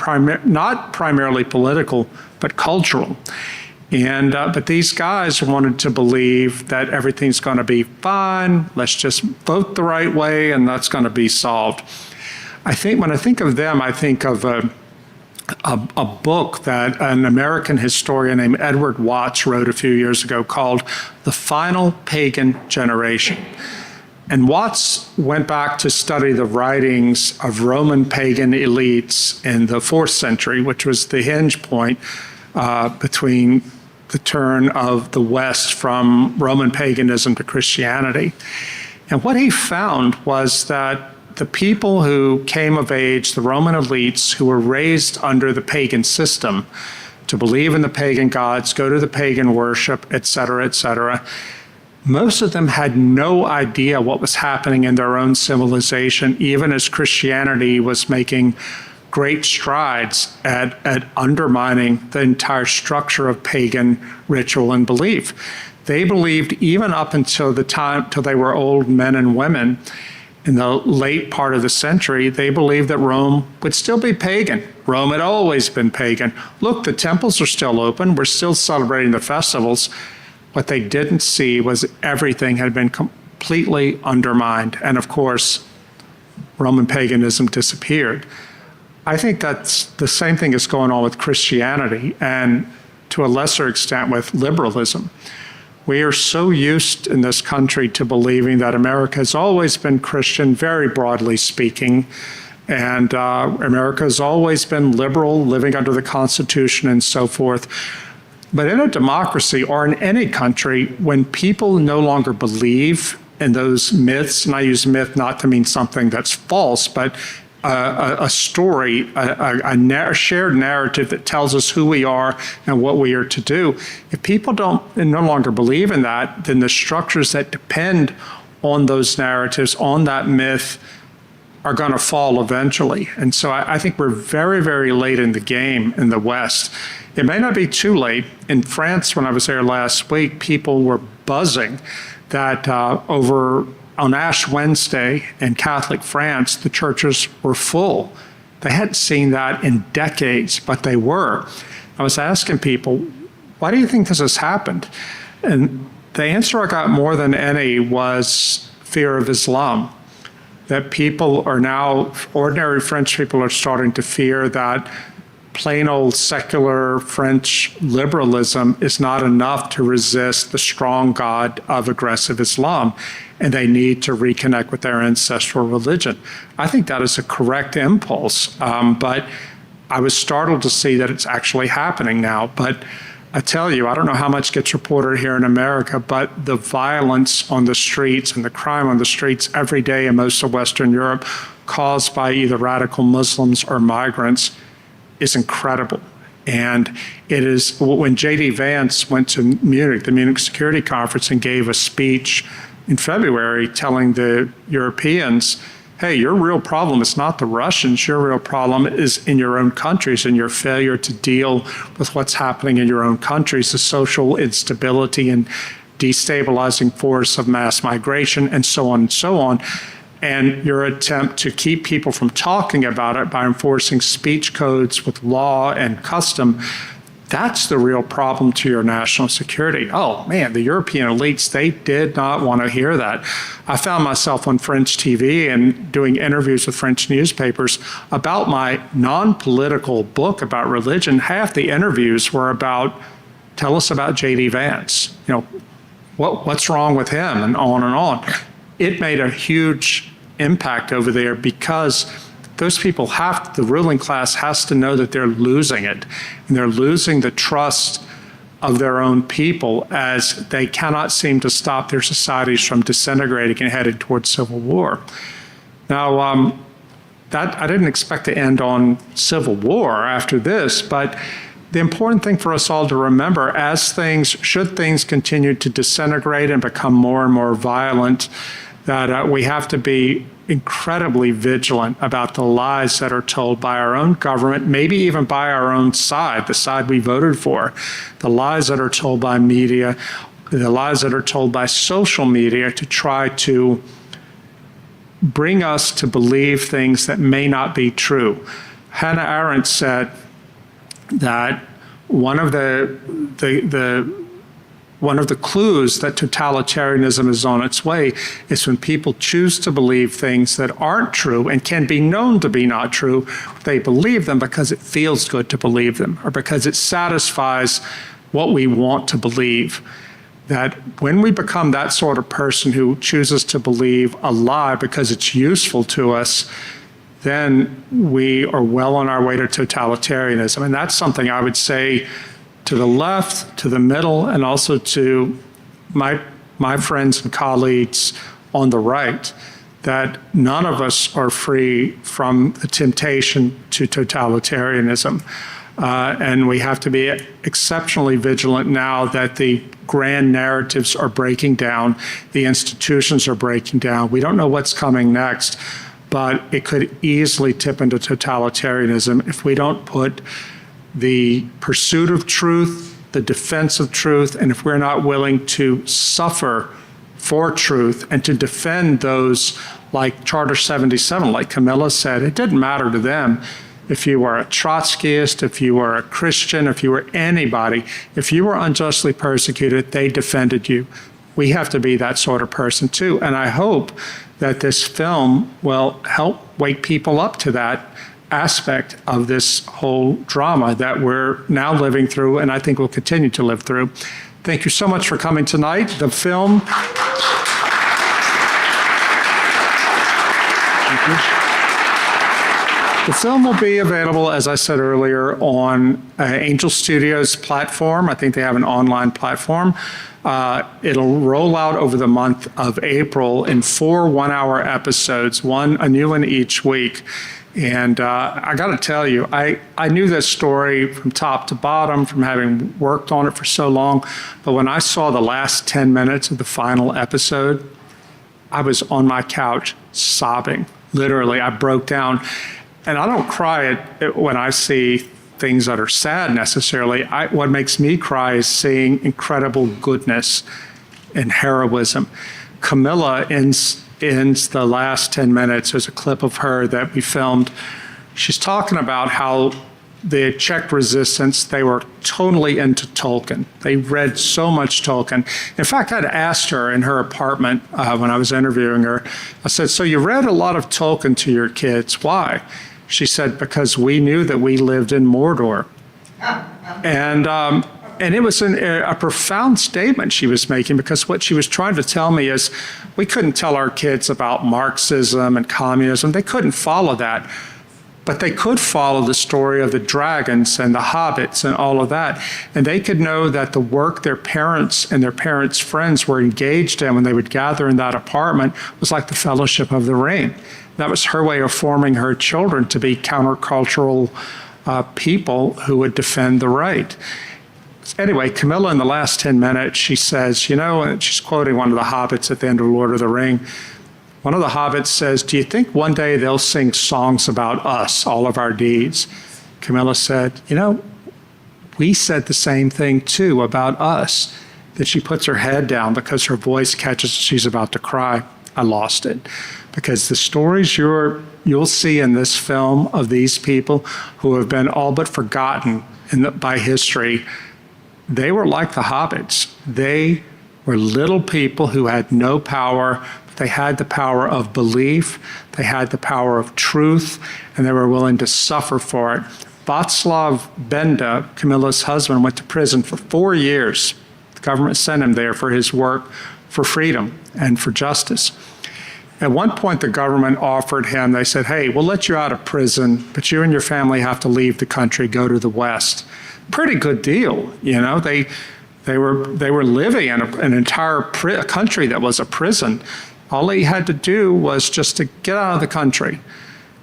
not primarily political, but cultural. And but these guys wanted to believe that everything's going to be fine. Let's just vote the right way, and that's going to be solved. I think when I think of them, I think of a book that an American historian named Edward Watts wrote a few years ago called The Final Pagan Generation. And Watts went back to study the writings of Roman pagan elites in the 4th century, which was the hinge point between the turn of the West from Roman paganism to Christianity. And what he found was that the people who came of age, the Roman elites who were raised under the pagan system to believe in the pagan gods, go to the pagan worship, et cetera, most of them had no idea what was happening in their own civilization, even as Christianity was making great strides at undermining the entire structure of pagan ritual and belief. They believed, even up until the time till they were old men and women, in the late part of the century, they believed that Rome would still be pagan. Rome had always been pagan. Look, the temples are still open. We're still celebrating the festivals. What they didn't see was everything had been completely undermined. And of course, Roman paganism disappeared. I think that's the same thing is going on with Christianity and to a lesser extent with liberalism. We are so used in this country to believing that America has always been Christian, very broadly speaking, and America has always been liberal, living under the Constitution and so forth. But in a democracy or in any country, when people no longer believe in those myths, and I use myth not to mean something that's false, but a story, a shared narrative that tells us who we are and what we are to do. If people no longer believe in that, then the structures that depend on those narratives, on that myth, are going to fall eventually. And so I think we're very, very late in the game in the West. It may not be too late. In France, when I was there last week, people were buzzing that on Ash Wednesday in Catholic France, the churches were full. They hadn't seen that in decades, but they were. I was asking people, why do you think this has happened? And the answer I got more than any was fear of Islam. That people are now, ordinary French people are starting to fear that plain old secular French liberalism is not enough to resist the strong God of aggressive Islam, and they need to reconnect with their ancestral religion. I think that is a correct impulse, but I was startled to see that it's actually happening now. But I tell you, I don't know how much gets reported here in America, but the violence on the streets and the crime on the streets every day in most of Western Europe caused by either radical Muslims or migrants is incredible. And it is, when J.D. Vance went to Munich, the Munich Security Conference, and gave a speech in February telling the Europeans, hey, your real problem is not the Russians, your real problem is in your own countries and your failure to deal with what's happening in your own countries, the social instability and destabilizing force of mass migration and so on and so on. And your attempt to keep people from talking about it by enforcing speech codes with law and custom, that's the real problem to your national security. Oh man, the European elites, they did not want to hear that. I found myself on French TV and doing interviews with French newspapers about my non-political book about religion. Half the interviews were about, tell us about J.D. Vance. You know, what's wrong with him, and on and on. It made a huge impact over there because those people the ruling class has to know that they're losing it, and they're losing the trust of their own people as they cannot seem to stop their societies from disintegrating and headed towards civil war. Now, that I didn't expect to end on civil war after this, but the important thing for us all to remember, should things continue to disintegrate and become more and more violent, that we have to be incredibly vigilant about the lies that are told by our own government, maybe even by our own side, the side we voted for, the lies that are told by media, the lies that are told by social media to try to bring us to believe things that may not be true. Hannah Arendt said that one of the clues that totalitarianism is on its way is when people choose to believe things that aren't true and can be known to be not true. They believe them because it feels good to believe them, or because it satisfies what we want to believe. That when we become that sort of person who chooses to believe a lie because it's useful to us, then we are well on our way to totalitarianism. And that's something I would say to the left, to the middle, and also to my friends and colleagues on the right, that none of us are free from the temptation to totalitarianism. And we have to be exceptionally vigilant now that the grand narratives are breaking down, the institutions are breaking down. We don't know what's coming next, but it could easily tip into totalitarianism if we don't put the pursuit of truth, the defense of truth, and if we're not willing to suffer for truth and to defend those like Charter 77, like Camilla said, it didn't matter to them if you were a Trotskyist, if you were a Christian, if you were anybody, if you were unjustly persecuted, they defended you. We have to be that sort of person too. And I hope that this film will help wake people up to that aspect of this whole drama that we're now living through, and I think we'll continue to live through. Thank you so much for coming tonight. The film. The film will be available, as I said earlier, on Angel Studios platform. I think they have an online platform. It'll roll out over the month of April in 4 one-hour episodes, a new one each week. And I got to tell you, I knew this story from top to bottom from having worked on it for so long. But when I saw the last 10 minutes of the final episode, I was on my couch sobbing. Literally, I broke down. And I don't cry when I see things that are sad necessarily. What makes me cry is seeing incredible goodness and heroism. Camilla ends the last 10 minutes. There's a clip of her that we filmed. She's talking about how the Czech resistance, they were totally into Tolkien. They read so much Tolkien. In fact, I'd asked her in her apartment when I was interviewing her, I said, so you read a lot of Tolkien to your kids. Why? She said, because we knew that we lived in Mordor. And it was a profound statement she was making, because what she was trying to tell me is we couldn't tell our kids about Marxism and communism. They couldn't follow that. But they could follow the story of the dragons and the hobbits and all of that. And they could know that the work their parents and their parents' friends were engaged in when they would gather in that apartment was like the Fellowship of the Ring. That was her way of forming her children to be countercultural people who would defend the right. Anyway, Camilla, in the last 10 minutes, she says, and she's quoting one of the hobbits at the end of Lord of the Ring. One of the hobbits says, do you think one day they'll sing songs about us, all of our deeds? Camilla said, we said the same thing too about us. Then she puts her head down because her voice catches, she's about to cry. I lost it. Because the stories you'll see in this film of these people who have been all but forgotten by history, they were like the hobbits. They were little people who had no power. They had the power of belief, they had the power of truth, and they were willing to suffer for it. Václav Benda, Camilla's husband, went to prison for 4 years. The government sent him there for his work for freedom and for justice. At one point, the government offered him, they said, hey, we'll let you out of prison, but you and your family have to leave the country, go to the West. Pretty good deal, They were living in an entire country that was a prison. All he had to do was just to get out of the country.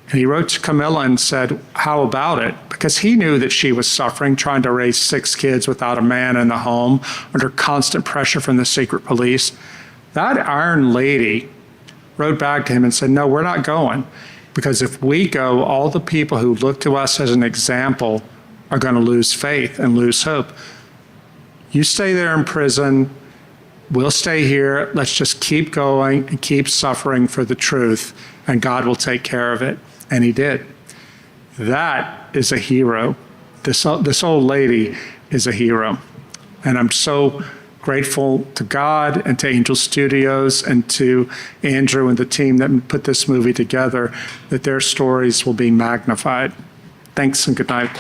And he wrote to Camilla and said, how about it? Because he knew that she was suffering, trying to raise 6 kids without a man in the home, under constant pressure from the secret police. That Iron Lady wrote back to him and said, no, we're not going. Because if we go, all the people who look to us as an example are going to lose faith and lose hope. You stay there in prison. We'll stay here. Let's just keep going and keep suffering for the truth, and God will take care of it. And he did. That is a hero. This old lady is a hero. And I'm so grateful to God and to Angel Studios and to Andrew and the team that put this movie together, that their stories will be magnified. Thanks and good night.